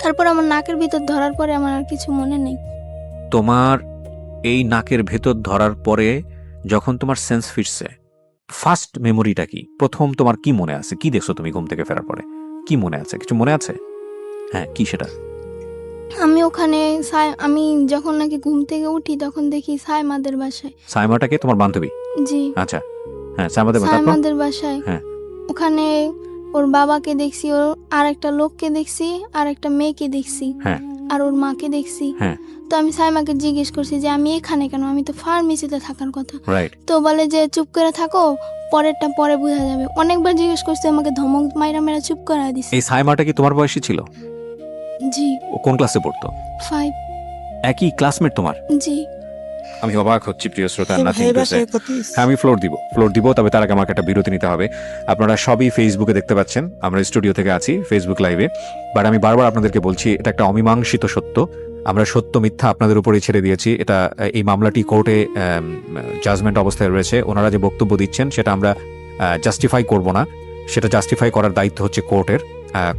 তারপর আমার নাকের ভিতর ধরার পরে আমার আর কিছু মনে নেই। তোমার এই নাকের ভেতর ধরার পরে যখন তোমার সেন্স ফিরছে, ফার্স্ট মেমোরিটা কি? প্রথম তোমার কি মনে আছে? কি দেখছো তুমি ঘুম থেকে ফেরার পরে? কি মনে আছে? কিছু মনে আছে? হ্যাঁ, কি সেটা? আমি ওখানে আমি যখন নাকি ঘুম থেকে উঠি তখন দেখি সাইমাদের বাসায়। সাইমাটাকে তোমার বান্ধবী? জি, আচ্ছা, হ্যাঁ, সাইমাদের বাসায়। সাইমাদের বাসায়। হ্যাঁ। ওখানে ওর বাবাকে দেখছি, ওর আর একটা লোককে দেখছি, আর একটা মেয়েকে দেখছি, হ্যাঁ। আর ওর মাকে দেখছি। হ্যাঁ। তো আমি সাইমাকে জিজ্ঞেস করছি যে আমি এখানে কেন, আমি তো ফার্মেসিতে থাকার কথা। রাইট। তো বলে যে চুপ করে থাকো, পরেরটা পরে বোঝা যাবে। অনেকবার জিজ্ঞেস করছি, আমাকে ধমক মাইরা চুপ করা দিছে। এই সাইমাটা কি তোমার বয়সী ছিল? জি, ও কোন ক্লাসে পড়তো? 5। একই ক্লাসমেট তোমার? জি। আমি অবাক হচ্ছি প্রিয় শ্রোতা, নাথিং এই টু সে। বাসায় কতিস? হ্যাঁ, আমি ফ্লোর দিব, তবে তার আগে আমাকে একটা বিরতি নিতে হবে। আপনারা সবই ফেসবুকে দেখতে পাচ্ছেন, আমরা স্টুডিও থেকে আছি ফেসবুক লাইভে। বাট আমি বারবার আপনাদেরকে বলছি, এটা একটা অমীমাংসিত সত্য। আমরা সত্য মিথ্যা আপনাদের উপরেই ছেড়ে দিয়েছি। এই মামলাটি কোর্টে জাজমেন্ট অবস্থায় রয়েছে। ওনারা যে বক্তব্য দিচ্ছেন সেটা আমরা জাস্টিফাই করব না, সেটা জাস্টিফাই করার দায়িত্ব হচ্ছে কোর্টের।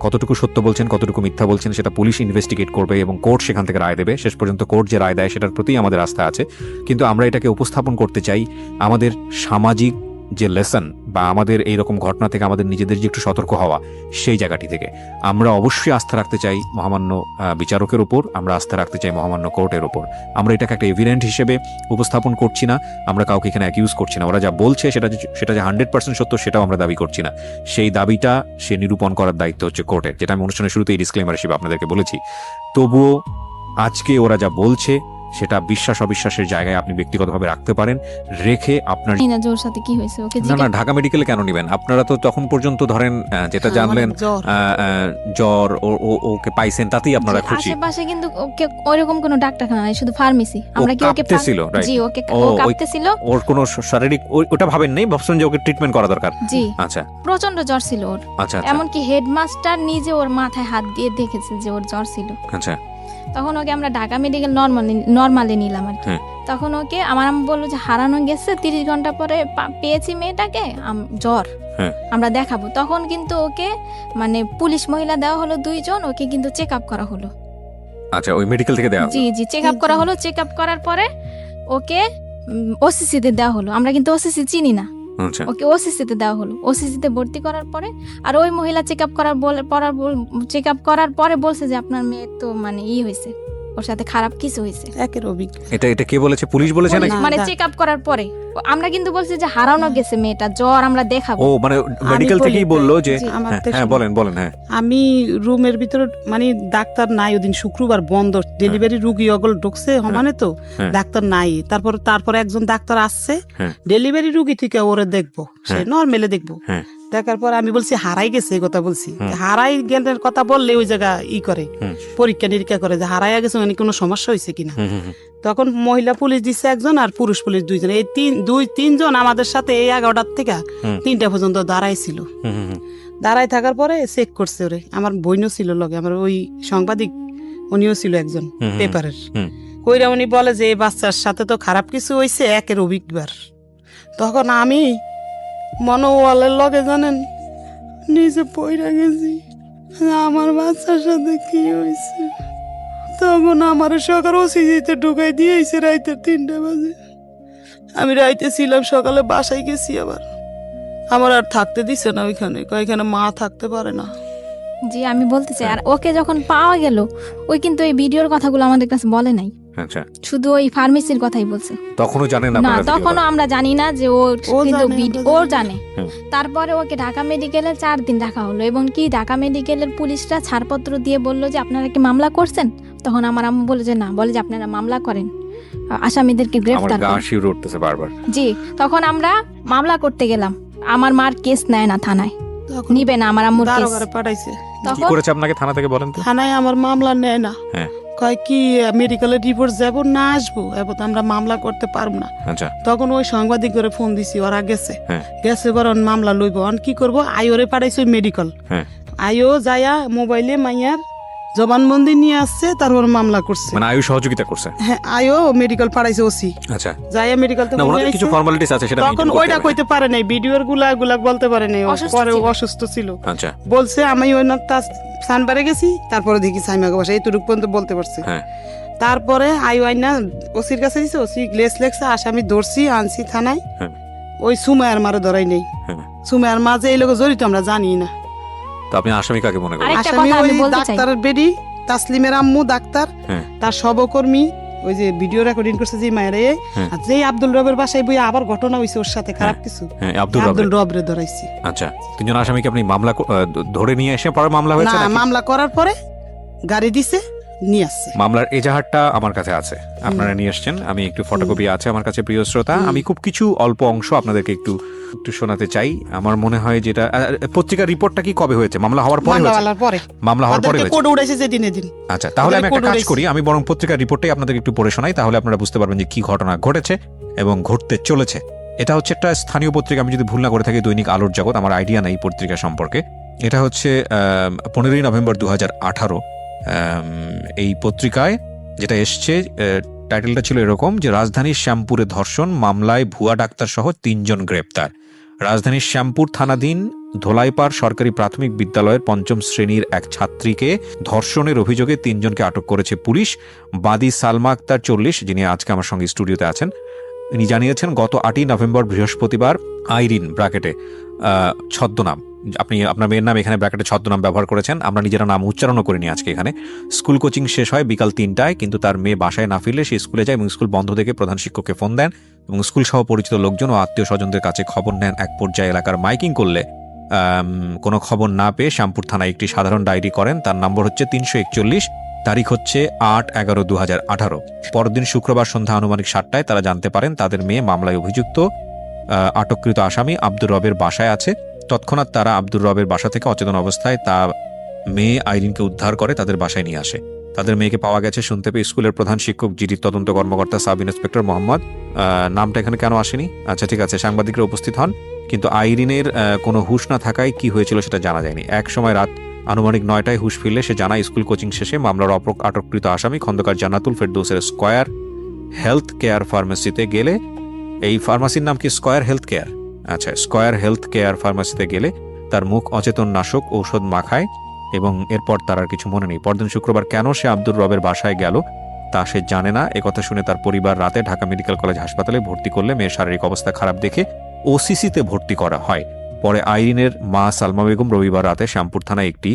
কতটুকু সত্য বলছেন, কতটুকু মিথ্যা বলছেন, সেটা পুলিশ ইনভেস্টিগেট করবে এবং কোর্ট সেখান থেকে রায় দেবে। শেষ পর্যন্ত কোর্ট যে রায় দেয় সেটার প্রতি আমাদের আস্থা আছে। কিন্তু আমরা এটাকে উপস্থাপন করতে চাই আমাদের সামাজিক যে লেসন, বা আমাদের এইরকম ঘটনা থেকে আমাদের নিজেদের যে একটু সতর্ক হওয়া, সেই জায়গাটি থেকে আমরা অবশ্যই আস্থা রাখতে চাই মহামান্য বিচারকের উপর, আমরা আস্থা রাখতে চাই মহামান্য কোর্টের উপর। আমরা এটাকে একটা এভিডেন্ট হিসেবে উপস্থাপন করছি না, আমরা কাউকে এখানে অ্যাকিউজ করছি না। ওরা যা বলছে সেটা যে 100% সত্য সেটাও আমরা দাবি করছি না। সেই দাবিটা সে নিরূপণ করার দায়িত্ব হচ্ছে কোর্টের, যেটা আমি অনুষ্ঠানের শুরুতেই ডিসক্লেমার হিসেবে আপনাদেরকে বলেছি। তবুও আজকে ওরা যা বলছে সেটা বিশ্বাস অবিশ্বাসের জায়গায় আপনি ব্যক্তিগতভাবে রাখতে পারেন, রেখে আপনার না যে ওর সাথে কি হয়েছে ওকে না ঢাকা মেডিকেলে কেন নেবেন? আপনারা তো তখন পর্যন্ত ধরেন যেটা জানলেন জ্বর, ওকে পাইছেন, তাতেই আপনারা খুশি। আশেপাশে কিন্তু ওকে ওইরকম কোনো ডাক্তারখানা নাই, শুধু ফার্মেসি। আমরা কি ওকে কাঁপতেছিল? জি, ওকে ও কাঁপতেছিল। ওর কোনো শারীরিক ওটা ভাবেন নাই, ভাবছেন যে ওকে ট্রিটমেন্ট করা দরকার? জি, আচ্ছা, প্রচন্ড জ্বর ছিল ওর। আচ্ছা, এমনকি হেডমাস্টার নিজে ওর মাথায় হাত দিয়ে দেখেছে যে ওর জ্বর ছিল। আচ্ছা। তখন ওকে আমরা ঢাকা মেডিকেল নর্মালি নিলাম আর কি। তখন ওকে আমার আম্মু বললো যে হারানো গেছে, 30 ঘন্টা পরে পেয়েছি মেয়েটাকে, জ্বর, আমরা দেখাবো। তখন কিন্তু ওকে মানে পুলিশ মহিলা দেওয়া হলো 2 জন, ওকে কিন্তু চেক আপ করা হলো। আচ্ছা, ওই মেডিকেল থেকে দেওয়া? জি, চেক আপ করা হলো। চেক আপ করার পরে ওকে ওসিসিতে দেওয়া হলো। আমরা কিন্তু ওসিসি চিনি না, ওকে ওসিসিতে দেওয়া হলো। ওসিসিতে ভর্তি করার পরে আর ওই মহিলা চেক আপ করার পরে বলছে যে আপনার মেয়ে তো মানে হয়েছে, ওর সাথে খারাপ কিছু হয়েছে। একের অভিজ্ঞ এটা কে বলেছে? পুলিশ বলেছে নাকি? মানে চেক আপ করার পরে আমরা কিন্তু বলছি যে হারানো গেছে মেয়েটা, জ্বর আমরা দেখাবো। ও মানে মেডিকেল থেকেই বললো যে আমার হ্যাঁ বলেন হ্যাঁ। আমি রুমের ভিতরে মানে ডাক্তার নাই ওদিন, শুক্রবার বন্ধ, ডেলিভারি রুগী অগল ঢুকছে সমানে তো ডাক্তার নাই। তারপরে একজন ডাক্তার আসছে ডেলিভারি রুগী থেকে ওরে দেখবো, সে নর্মালে দেখবো। দেখার পর আমি বলছি হারাই গেছে, এই কথা বলছি। হারাই গেলের কথা বললে ওই জায়গা করে পরীক্ষা নিরীক্ষা করে যে হারাইয়া গেছে মানে কোনো সমস্যা হয়েছে কিনা। তখন মহিলা পুলিশ দিচ্ছে একজন আর পুরুষ পুলিশ দুইজন, এই তিনজন আমাদের সাথে এই 11টার থেকে 3টা পর্যন্ত দাঁড়াইছিল। দাঁড়াই থাকার পরে চেক করছে ওরে, আমার বইনও ছিল লগে, আমার ওই সাংবাদিক উনিও ছিল একজন পেপারের। কইরা উনি বলে যে এই বাচ্চার সাথে তো খারাপ কিছু হয়েছে, একের অভিজ্ঞবার। তখন আমি মনোওয়ালের লগে জানেন নিজে পইরা গেছি আমার বাচ্চার সাথে কি হয়েছে। তখন আমার সকাল ওসিজিতে ঢুকাই দিয়েছে রাইতে 3টা বাজে। আমি রাইতে ছিলাম, সকালে বাসায় গেছি। আবার আমার আর থাকতে দিছে না ওইখানে, এখানে মা থাকতে পারে না। জি আমি বলতে চাই, আর ওকে যখন পাওয়া গেল ওই কিন্তু এই ভিডিওর কথাগুলো আমাদের কাছে বলে নাই, আচ্ছা শুধু ওই ফার্মেসির কথাই বলছে। তখনও জানেন না? না তখনও আমরা জানি না যে ও কিন্তু ও জানে। তারপরে ওকে ঢাকা মেডিকেলে 4 দিন রাখা হলো, এবং কি ঢাকা মেডিকেলের পুলিশরা ছাড়পত্র দিয়ে বললো যে আপনারা কি মামলা করছেন? তখন আমার আম্মু বলে যে না, বলে যে আপনারা মামলা করেন, আসামিদেরকে গ্রেফতার করেন। জি তখন আমরা মামলা করতে গেলাম, আমার মার কেস নেয় না থানায়, নিবে না আমার আম্মুর কেস। পাঠাইছে। কি করেছে আপনাকে থানা থেকে বলেন তো? থানায় আমার মামলা নেয় না, কয় কি মেডিকেলের রিপোর্ট যাব না আসবো, এবার আমরা মামলা করতে পারবো না। তখন ওই সাংবাদিক করে ফোন দিছি, ওরা গেছে বরং মামলা লইব। কি করবো, আইওরে পাঠাইছে মেডিকেল। আইও যায়া মোবাইলে মাইয়ার জবানবন্দি নিয়ে আসছে, তারপর মামলা করছে। মানে আয়ু সহযোগিতা করছে? হ্যাঁ আইও মেডিকেল পাঠাইছে ওসি। আচ্ছা যায়া মেডিকেল থেকে ওনাদের কিছু ফর্মালিটিস আছে সেটা তখন ওইটা কইতে পারে নাই, ভিডিওর গুলা বলতে পারে নাই, পরে অসুস্থ ছিল। আচ্ছা বলছে আমি ওই না সানবারে গেছি, তারপরে দেখি সাইমাকে বসে এইটুকু পর্যন্ত বলতে পারছে। তারপরে আইও আইনা ওসির কাছে দিছে, ওসি গ্লেস লেখছে, আসামি ধরছি আনছি থানায়। ওই সুমায়ার মারে ধরাই নেই, সুমায়ার মাঝে এই লোক জড়িত আমরা জানি না। তো আপনি আসামি কাকে মনে করেন? আসামি ওই ডাক্তারের বেডি, তাসলিমের আম্মু ডাক্তার, তার সহকর্মী, ওই যে ভিডিও রেকর্ডিং করছে যে মায়ের, আর যে আব্দুল রবের বাসায় বই আবার ঘটনা হইছে ওর সাথে খারাপ কিছু, আব্দুল রবরে ধরাইছি। আচ্ছা 3 জন আসামিকে আপনি মামলা ধরে নিয়ে এসে পরে মামলা হয়েছে নাকি? মামলা করার পরে গাড়ি দিছে নিয়ে আসছে। মামলার এজাহারটা আমার কাছে আছে, আপনারা নিয়ে এসেছেন, আমি একটু ফটোকপি আছে আমার কাছে। প্রিয় শ্রোতা, আমি খুব কিছু অল্প অংশ আপনাদেরকে একটু শোনাতে চাই। আমার মনে হয় যেটা পত্রিকার রিপোর্টটা কি কবে হয়েছে? মামলা হওয়ার পরে মামলা হওয়ার পরে কোর্ট উঠেছে যে দিনে দিন। আচ্ছা তাহলে আমি একটা কাজ করি, আমি বরং পত্রিকার রিপোর্টটাই আপনাদেরকে একটু পড়ে শোনাই, তাহলে আপনারা বুঝতে পারবেন যে কি ঘটনা ঘটেছে এবং ঘটতে চলেছে। এটা হচ্ছে একটা স্থানীয় পত্রিকা, আমি যদি ভুল না করে থাকি দৈনিক আলোর জগৎ, আমার আইডিয়া নেই পত্রিকা সম্পর্কে। এটা হচ্ছে 15ই নভেম্বর 2018 এই পত্রিকায় যেটা এসছে, টাইটেলটা ছিল এরকম যে রাজধানীর শ্যামপুরে ধর্ষণ মামলায় ভুয়া ডাক্তার সহ 3 জন গ্রেপ্তার। রাজধানীর শ্যামপুর থানাধীন ধোলাইপাড় সরকারি প্রাথমিক বিদ্যালয়ের 5ম শ্রেণীর এক ছাত্রীকে ধর্ষণের অভিযোগে 3 জনকে আটক করেছে পুলিশ। বাদী সালমা আক্তার 40, যিনি আজকে আমার সঙ্গে স্টুডিওতে আছেন, তিনি জানিয়েছেন গত 8ই নভেম্বর বৃহস্পতিবার আইরিন ব্র্যাকেটে ছদ্মনাম, আপনি আপনার মেয়ের নাম এখানে ব্র্যাকেটে ছদ্মনাম ব্যবহার করেছেন, আমরা নিজেরা নাম উচ্চারণও করিনি আজকে এখানে। স্কুল কোচিং শেষ হয় বিকাল 3টায়, কিন্তু তার মেয়ে বাসায় না ফিরলে সে স্কুলে যায় এবং স্কুল বন্ধ দেখে প্রধান শিক্ষককে ফোন দেন এবং স্কুল সহ পরিচিত লোকজন ও আত্মীয় স্বজনদের কাছে খবর নেন। এক পর্যায়ে এলাকার মাইকিং করলে কোনো খবর না পেয়ে শ্যামপুর থানায় একটি সাধারণ ডায়েরি করেন। তার নম্বর হচ্ছে 341, তারিখ হচ্ছে 8/11/2018। পরদিন শুক্রবার সন্ধ্যা আনুমানিক 7টায় তারা জানতে পারেন তাদের মেয়ে মামলায় অভিযুক্ত আটককৃত আসামি আব্দুর রবের বাসায় আছে। তৎক্ষণাৎ তারা আব্দুর রবের বাসা থেকে অচেতন অবস্থায় তার মেয়ে আইরিনকে উদ্ধার করে তাদের বাসায় নিয়ে আসে। তাদের মেয়েকে পাওয়া গেছে শুনতে পেয়ে স্কুলের প্রধান শিক্ষক, জিডি তদন্ত কর্মকর্তা সাব ইন্সপেক্টর মোহাম্মদ, নামটা এখানে কেন আসেনি, আচ্ছা ঠিক আছে, সাংবাদিকরা উপস্থিত হন, কিন্তু আইরিনের কোনো হুঁশ না থাকায় কি হয়েছিল সেটা জানা যায়নি। এক সময় রাত আনুমানিক 9টায় হুঁশ ফিরলে সে জানায় স্কুল কোচিং শেষে মামলার আটককৃত আসামি খন্দকার জান্নাতুল ফেরদৌসের স্কয়ার হেলথ কেয়ার ফার্মেসিতে গেলে, এই ফার্মাসির নাম কি স্কয়ার হেলথ কেয়ার, আচ্ছা স্কয়ার হেলথ কেয়ার ফার্মাসিতে গেলে তার মুখ অচেতন নাশক ঔষধ মাখায় এবং এরপর তার আর কিছু মনে নেই। পরদিন শুক্রবার কেন সে আব্দুর রবের বাসায় গেল তা সে জানে না। একথা শুনে তার পরিবার রাতে ঢাকা মেডিকেল কলেজ হাসপাতালে ভর্তি করলে মেয়ের শারীরিক অবস্থা খারাপ দেখে ওসিসিতে ভর্তি করা হয়। পরে আইরিনের মা সালমা বেগম রবিবার রাতে শ্যামপুর থানায় একটি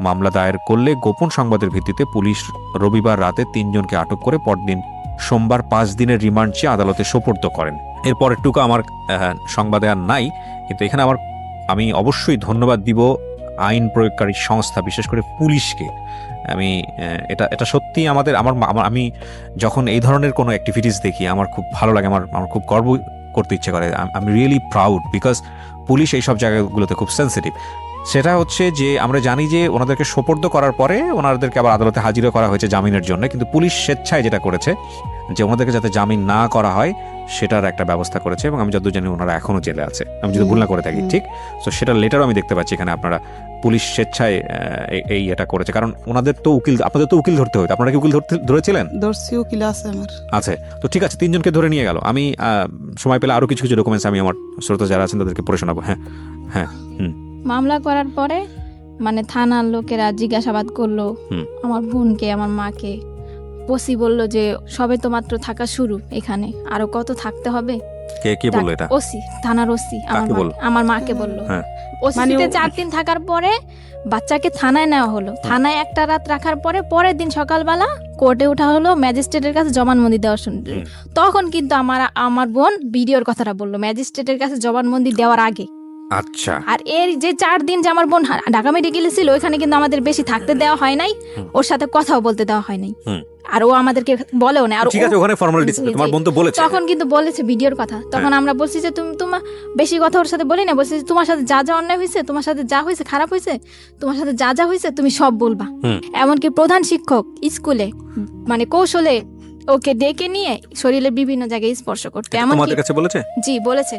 মামলা দায়ের করলে গোপন সংবাদের ভিত্তিতে পুলিশ রবিবার রাতে 3 জনকে আটক করে পরদিন সোমবার 5 দিনের রিমান্ড চেয়ে আদালতে সোপর্দ করেন। এরপরের টুকু আমার সংবাদে আর নাই, কিন্তু এখানে আমি অবশ্যই ধন্যবাদ দিব আইন প্রয়োগকারী সংস্থা, বিশেষ করে পুলিশকে। আমি এটা সত্যি আমি যখন এই ধরনের কোনো অ্যাক্টিভিটিস দেখি আমার খুব ভালো লাগে, আমার খুব গর্ব করতে ইচ্ছে করে। I am really proud because police এইসব জায়গাগুলোতে খুব সেন্সিটিভ। সেটা হচ্ছে যে আমরা জানি যে ওনাদেরকে সোপর্দ করার পরে ওনাদেরকে আবার আদালতে হাজিরা করা হয়েছে জামিনের জন্য, কিন্তু পুলিশ স্বেচ্ছায় যেটা করেছে যে ওনাদেরকে যাতে জামিন না করা হয় সেটার একটা ব্যবস্থা করেছে, এবং আমি যতদূর জানি ওনারা এখনো জেলে আছে, আমি যদি ভুল না করে থাকি, ঠিক? তো সেটার লেটারও আমি দেখতে পাচ্ছি এখানে আপনারা পুলিশ স্বেচ্ছায় এটা করেছে, কারণ ওনাদের তো আপনাদের তো উকিল ধরতে হতো। আপনারা কি উকিল ধরেছিলেন? ধরছি, উকিল আছে আমার। আছে, তো ঠিক আছে, 3 জনকে ধরে নিয়ে গেল। আমি সময় পেলে আরো কিছু ডকুমেন্টস আমি আমার শ্রোতা যারা আছেন তাদেরকে পড়ে শোনাবো। হ্যাঁ হ্যাঁ। মামলা করার পরে মানে থানার লোকেরা জিজ্ঞাসাবাদ করলো আমার বোনকে, আমার মাকে। ওসি বলল যে সবে তো মাত্র থাকা শুরু, এখানে আরো কত থাকতে হবে। কে বললো এটা? ওসি, থানার ওসি আমার মাকে বলল। হ্যাঁ। ওসিতে 4 দিন থাকার পরে বাচ্চাকে থানায় নেওয়া হলো। থানায় একটা রাত রাখার পরে পরের দিন সকালবেলা কোর্টে ওঠা হলো ম্যাজিস্ট্রেটের কাছে জবানবন্দি দেওয়ার জন্য। তখন কিন্তু আমার বোন ভিডিওর কথাটা বললো ম্যাজিস্ট্রেটের কাছে জবানবন্দি দেওয়ার আগে। আচ্ছা। আর এর যে 4 দিন যে আমার বোন ঢাকা মেডিকেলে ছিল, ওইখানে কিন্তু আমাদের বেশি থাকতে দেওয়া হয় নাই, ওর সাথে কথাও বলতে দেওয়া হয় নাই, আর ও আমাদেরকে বলেও না। আর ঠিক আছে, ওখানে ফর্মালিটিস তোমার বোন তো বলেছে, তখন কিন্তু বলেছে ভিডিওর কথা। তখন আমরা বলছি যে তোমার বেশি কথা ওর সাথে বলি না, বলছি যে তোমার সাথে যা যা অন্যায় হয়েছে, তোমার সাথে যা হয়েছে খারাপ হয়েছে, তোমার সাথে যা যা হয়েছে তুমি সব বলবা। এমনকি প্রধান শিক্ষক স্কুলে মানে কৌশলে ওকে ডেকে নিয়ে শরীরের বিভিন্ন জায়গায় স্পর্শ করতে। তোমাদের কাছে বলেছে? জি বলেছে।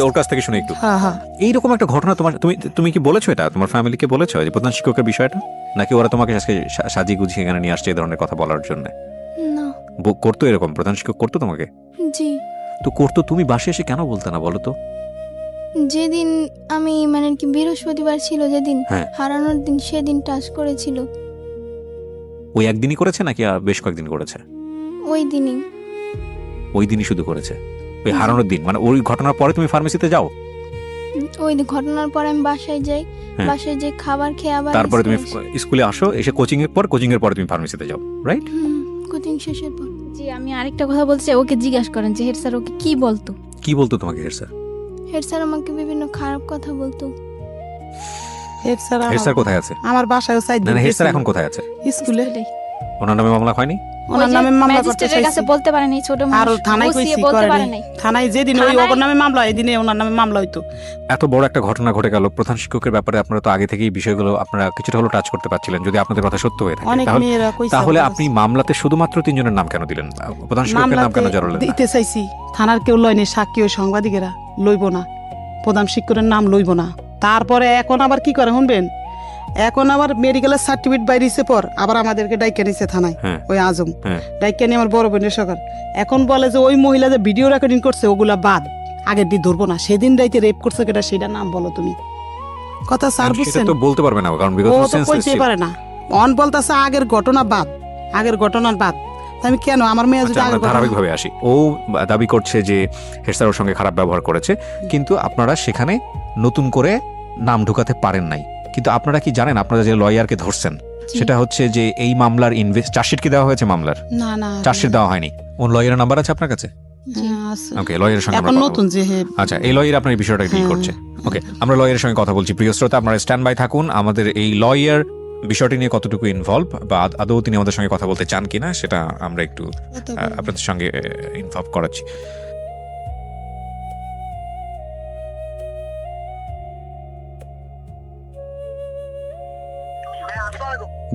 ওর কাছ থেকে শুনে একটু। হ্যাঁ হ্যাঁ। এইরকম একটা ঘটনা তুমি কি বলেছো এটা তোমার ফ্যামিলিকে বলেছো যে প্রধান শিক্ষকের বিষয়টা, নাকি ওরা তোমাকে আজকে সাজিয়ে গুছিয়ে এখানে নিয়ে আসছে এই ধরনের কথা বলার জন্য? না। করতো এরকম? প্রধান শিক্ষক করতো তোমাকে? জি। তো করতো, তুমি বাসে এসে কেন বলতে না বলো তো? যেদিন আমি মানে কি বৃহস্পতিবার ছিল যেদিন, হারানোর দিন, সেদিন টাচ করেছিল। ওই একদিনই করেছে নাকি বেশ কয়েকদিন করেছে? ওই দিনই শুধু করেছে? ওই হারানোর দিন মানে ওই ঘটনার পরে তুমি ফার্মেসিতে যাও? ওই ঘটনার পরে আমি বাসায় যাই, বাসায় যে খাবার খেয়ে আবার তারপরে তুমি স্কুলে আসো, এসে কোচিং এর পরে তুমি ফার্মেসিতে যাও, রাইট? কোচিং শেষের পর। জি, আমি আরেকটা কথা বলছি, ওকে জিজ্ঞাসা করেন যে হেড স্যার ওকে কি বলতো তোমাকে? হেড স্যার আমাকে বিভিন্ন খারাপ কথা বলতো। হেড স্যার কোথায় আছে? আমার বাসায়ও সাইড না, হেড স্যার এখন কোথায় আছে? স্কুলে। ওনার নামে মামলা হয়নি? ওনার নামে মামলা করতে ম্যাজিস্ট্রেটের কাছে বলতে পারে নাই, ছোট মানুষ। আর থানায় কইছি বলতে পারে করে নাই। থানায় যেদিন ওই ওর নামে মামলা, এই দিনে ওনার নামে মামলা হইতো। এত বড় একটা ঘটনা ঘটে গেল, প্রধান শিক্ষকের ব্যাপারে আপনারা তো আগে থেকেই বিষয়গুলো আপনারা কিছুটা হলো টাচ করতে পারছিলেন, যদি আপনাদের কথা সত্য হয়ে থাকে। অনেক মেয়েরা কইছে। তাহলে আপনি মামলাতে শুধুমাত্র 3 জনের নাম কেন দিলেন? প্রধান শিক্ষকের নাম কেন জড়ালেন? দিতে চাইছি, থানার কেউ লয়নি, সাক্ষী ও সাংবাদিকেরা লইব না, প্রধান শিক্ষকের নাম লইব না। তারপরে এখন আবার কি করে শুনবেন, এখন আবার মেডিকেলের সার্টিফিকেট বাইরেছে পর আবার আমাদেরকে ডাইকা নিছে থানায়, ওই আজম ডাইকা নিয়ে আমার বড় বোনের সরকার। এখন বলে যে ওই মহিলা যে ভিডিও রেকর্ডিং করছে ওগুলা বাদ, আগের দিন ধরবো না, সেদিন রাইতে রেপ করছে কেটা সেটা নাম বলো তুমি। কথা স্যার বুঝছেন? তো বলতে পারবে না, কারণ ও তো কইতেই পারে না। অন বলতাছে আগের ঘটনা বাদ, আগের ঘটনার বাদ। আমি কেন আমার মেয়ে যদি আগে ধারাবাহিকভাবে আসি, ও দাবি করছে যে হেড স্যারের সঙ্গে খারাপ ব্যবহার করেছে, কিন্তু আপনারা সেখানে নতুন করে নাম ঢুকাতে পারেন নাই। কিন্তু আপনারা কি জানেন আপনারা যে লয়ারকে ধরছেন সেটা হচ্ছে যে এই মামলার চার্জশিট কি দেওয়া হয়েছে? মামলার না চার্জশিট দেওয়া হয়নি। কোন লয়ারের নাম্বার আছে আপনার কাছে? ওকে, লয়ারের সঙ্গে এখন নতুন যে আচ্ছা, এই লয়ার আপনার এই বিষয়টা ডিল করছে। ওকে, আমরা লয়ারের সঙ্গে কথা বলছি। প্রিয় শ্রোতা, আপনারা স্ট্যান্ড বাই থাকুন। আমাদের এই লয়ার বিষয়টি নিয়ে কতটুকু ইনভলভ বা আদৌ তিনি আমাদের সঙ্গে কথা বলতে চান কিনা সেটা আমরা একটু আপনাদের সঙ্গে ইনভলভ করাচ্ছি।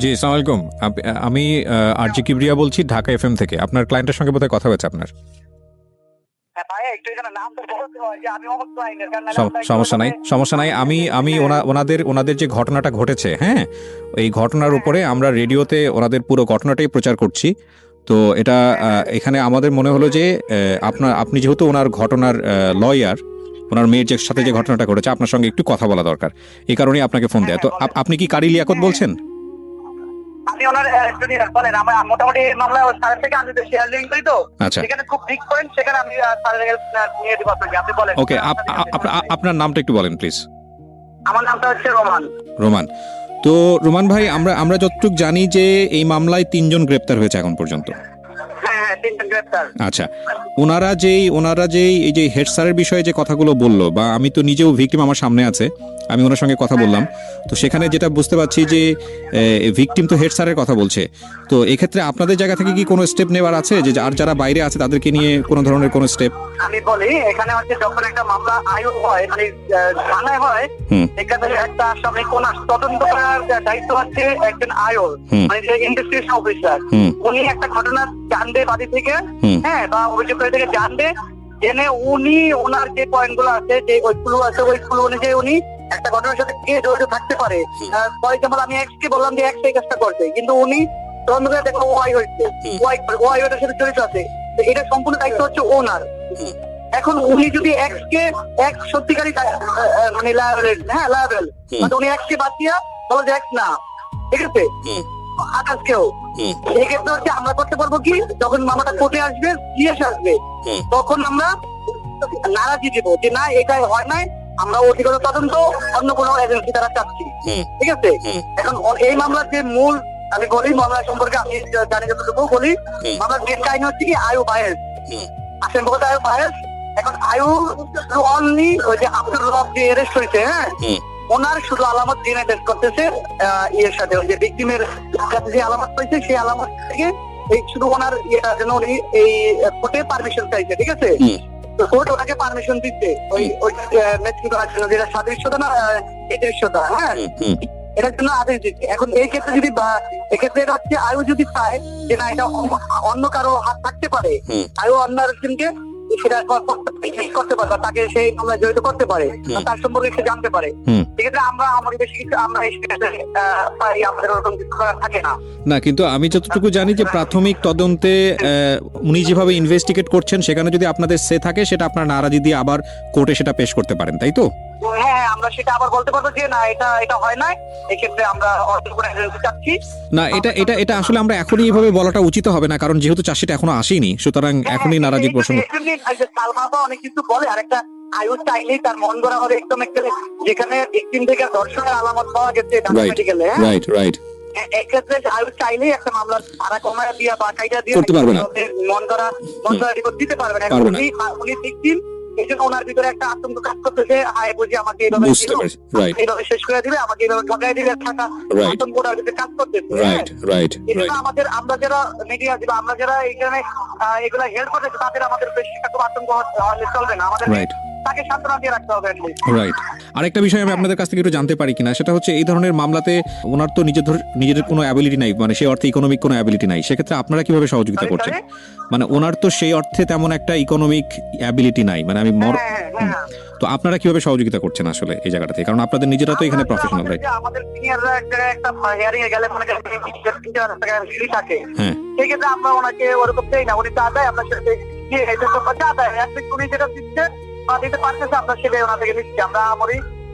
জি, আসসালামু আলাইকুম। আমি আরজি কিবরিয়া বলছি ঢাকা এফএম থেকে। আপনার ক্লায়েন্টের সঙ্গে বোধহয় কথা হয়েছে আপনার? সমস্যা নাই। আমি ওনাদের যে ঘটনাটা ঘটেছে, হ্যাঁ, এই ঘটনার উপরে আমরা রেডিওতে ওনাদের পুরো ঘটনাটাই প্রচার করছি। তো এটা এখানে আমাদের মনে হলো যে আপনি যেহেতু ওনার ঘটনার লয়ার, ওনার মেয়ের সাথে যে ঘটনাটা ঘটেছে আপনার সঙ্গে একটু কথা বলা দরকার, এই কারণেই আপনাকে ফোন দেয়া। তো আপনি কি কারি লিয়াকত বলছেন? আমি ওনার বলেন, আমার মোটামুটি মামলা স্যারের থেকে আমি শেয়ার লিঙ্ক করি, তো সেখানে খুব ঠিক করেন, সেখানে আমি স্যারের নিয়ে দিব আপনাকে। আপনি বলেন। ওকে, আপনার নামটা একটু বলেন প্লিজ। আমার নামটা হচ্ছে রোমান। তো রোমান ভাই, আমরা যতটুকু জানি যে এই মামলায় 3 জন গ্রেপ্তার হয়েছে এখন পর্যন্ত। হ্যাঁ, 3জন গ্রেপ্তার। আচ্ছা, ওনারা যেই এই যে হেড স্যারের বিষয়ে যে কথাগুলো বললো, বা আমি তো নিজেও ভিকটিম, আমার সামনে আছে, আমি ওনার সঙ্গে কথা বললাম, তো সেখানে যেটা বুঝতে পারছি যে ভিকটিম তো হেড স্যারের কথা বলছে। তো এক্ষেত্রে আপনাদের জায়গা থেকে কি কোনো স্টেপ নেওয়ার আছে, যে আর যারা বাইরে আছে তাদেরকে নিয়ে কোনো ধরনের কোনো স্টেপ? আমি বলি, এখানে হচ্ছে যখন একটা মামলা আয়ু হয়, মানে থানায় হয়, এখানে একটা সামনে কোন তদন্ত করার দায়িত্ব হচ্ছে একজন আয়ুর, মানে যে ইনভেস্টিগেশন অফিসার। উনি একটা ঘটনা জানবে বাদী থেকে, হ্যাঁ, বা অভিযোগকারী থেকে জানবে, জেনে উনি ওনার যে পয়েন্ট গুলো আছে, যে ওইগুলো আছে, ওইগুলো অনুযায়ী উনি একটা ঘটনার সাথে কে জড়িত থাকতে পারে। ফর এক্সাম্পল, আমি এক্স কে বললাম যে এক্স এই কাজটা করছে, কিন্তু উনি তদন্ত করে দেখো ওয়াই হয়েছে, ওয়াই ওটার সাথে জড়িত আছে, তো এটা সম্পূর্ণ দায়িত্ব হচ্ছে ওনার। এখন উনি যদি এক্স কে এক্স সত্যিকারী মানে লায়াবেল, মানে উনি এক্স কে বাঁচিয়া বলো যে এক্স না, ঠিক আছে, আকাশ কেউ, এক্ষেত্রে হচ্ছে আমরা করতে পারবো কি, যখন মামলাটা কোর্টে আসবে, জিএস আসবে, তখন আমরা নারাজি দিব যে না, এটাই হয় নাই, আমরা অধিকতর তদন্ত অন্য কোনো এজেন্সি দ্বারা চাচ্ছি, ঠিক আছে। এখন এই মামলার যে মূল, আমি বলি মামলা সম্পর্কে আমি জানি যতটুকু বলি, মামলার মেন কাহিনী হচ্ছে কি আয়ু বায়েস, আসেন বলতে আয়ু বায়েস। এখন আয়ু অনলি ওই যে আব্দুর রব যে অ্যারেস্ট হয়েছে, হ্যাঁ, ওনার শুধু আলামত ডিএনএ টেস্ট করতেছে ইয়ের সাথে, ওই যে ভিকটিমের কাছে যে আলামত পাইছে সেই আলামত থেকে এই শুধু ওনার ইয়েটার জন্য উনি এই কোর্টে পারমিশন চাইছে, ঠিক আছে। তো কোর্ট ওনাকে পারমিশন দিচ্ছে ওই ম্যাচিং করার জন্য, যেটা সাদৃশ্যতা না এদৃশ্যতা, হ্যাঁ, এটার জন্য আদেশ দিচ্ছে। এখন এই ক্ষেত্রে যদি এক্ষেত্রে এটা হচ্ছে আয়ু যদি চায় যে না, এটা অন্য কারো হাত থাকতে পারে, আয়ু অন্য আরেকজনকে সেটা করতে পারে, তাকে সেই মামলায় জড়িত করতে পারে, তার সম্পর্কে সে জানতে পারে, সেক্ষেত্রে আমরা আমাদের বেশি কিছু আমরা আমাদের ওরকম কিছু থাকে না। না, কিন্তু আমি যতটুকু জানি যে প্রাথমিক তদন্তে উনি যেভাবে ইনভেস্টিগেট করছেন, সেখানে যদি আপনাদের সে থাকে, সেটা আপনার নারাজি দিয়ে আবার কোর্টে সেটা পেশ করতে পারেন, তাই তো? হ্যাঁ, আমরা সেটা আবার বলতে পারবো যে না, এটা হয় না, এক্ষেত্রে আমরা চাচ্ছি না। এটা আসলে আমরা এখনই এইভাবে বলাটা উচিত হবে না, কারণ যেহেতু চাষিটা এখনো আসেনি, সুতরাং এখনই নারাজির প্রসঙ্গ। অনেক কিছু বলে, আর একটা আয়ু চাইলেই তার মন গড়া হবে একদম, একটা যেখানে ভিকটিম থেকে ধর্ষণের আলামত পাওয়া গেছে মেডিকেলে, রাইট, এক্ষেত্রে আয়ু চাইলেই একটা মামলা ধারা কমায় দিয়া বা কাইটা দিয়ে করতে পারবে না, মন গড়া রিপোর্ট দিতে পারবে না। উনি ভিকটিম, এই জন্য ওনার ভিতরে একটা আতঙ্ক কাজ করতেছে, হায় বুঝি আমাকে এইভাবে শেষ করে দিবে, আমাকে এইভাবে ঠকাই দিবে, থাকা আতঙ্ক ওনার ভিতরে কাজ করতেছে। আমাদের, আমরা যারা মিডিয়া দিব, আমরা যারা এইখানে এগুলা হেল্প করতেছে, তাদের আমাদের বেশি আতঙ্ক হলে চলবে না, আমাদের তাকে সান্ত্বনা দিয়ে রাখতে হবে। রাইট। আরেকটা বিষয় আমি আপনাদের কাছ থেকে একটু জানতে পারি কিনা, সেটা হচ্ছে এই ধরনের মামলাতে ওনার তো নিজের কোনো অ্যাবিলিটি নাই, মানে সেই অর্থে ইকোনমিক কোনো অ্যাবিলিটি নাই, সেক্ষেত্রে আপনারা কিভাবে সহযোগিতা করছেন? মানে ওনার তো সেই অর্থে তেমন একটা ইকোনমিক অ্যাবিলিটি নাই, মানে আমি তো আপনারা কিভাবে সহযোগিতা করছেন আসলে এই জায়গাটা থেকে, কারণ আপনাদের নিজেরা তো এখানে প্রফেশনাল, রাইট? আমাদের সিনিয়ররা একটা হিয়ারিং এ গেলে মনে করেন 3,000 টাকা ফ্রি থাকে, হ্যাঁ, সেই ক্ষেত্রে আমরা ওনাকে ওরকম দেই না, উনি চা দেয়, আমরা সেটা চা দেয়, উনি যেটা দিচ্ছে বা দিতে পারতেছে, আমরা সেটাই ওনার থেকে নিচ্ছি, আমরা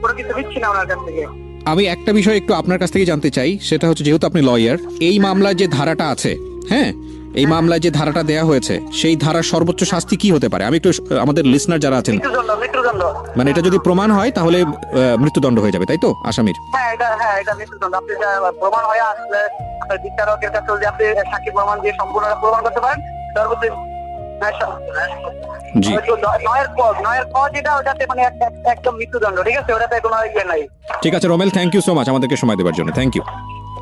কোনো কিছু নিচ্ছি না ওনার কাছ থেকে। আমি একটা বিষয় একটু আপনার কাছ থেকে জানতে চাই, সেটা হচ্ছে যেহেতু আপনি লয়ার, এই মামলায় যে ধারাটা আছে, হ্যাঁ, এই মামলায় যে ধারাটা দেয়া হয়েছে, সেই ধারার সর্বোচ্চ শাস্তি কি হতে পারে? আমি একটু আমাদের লিসনার যারা আছেন, মানে এটা যদি প্রমাণ হয় তাহলে মৃত্যুদণ্ড হয়ে যাবে, তাই তো আসামির? হ্যাঁ, এটা মৃত্যুদণ্ড। আপনি প্রমাণ হয়ে আসলে আপনার বিচারকের কাছে যদি আপনি সাক্ষী প্রমাণ দিয়ে সম্পূর্ণ প্রমাণ করতে পারেন, সর্বোচ্চ ঠিক আছে Romel, thank you so much আমাদেরকে সময় দেওয়ার জন্য, থ্যাংক ইউ।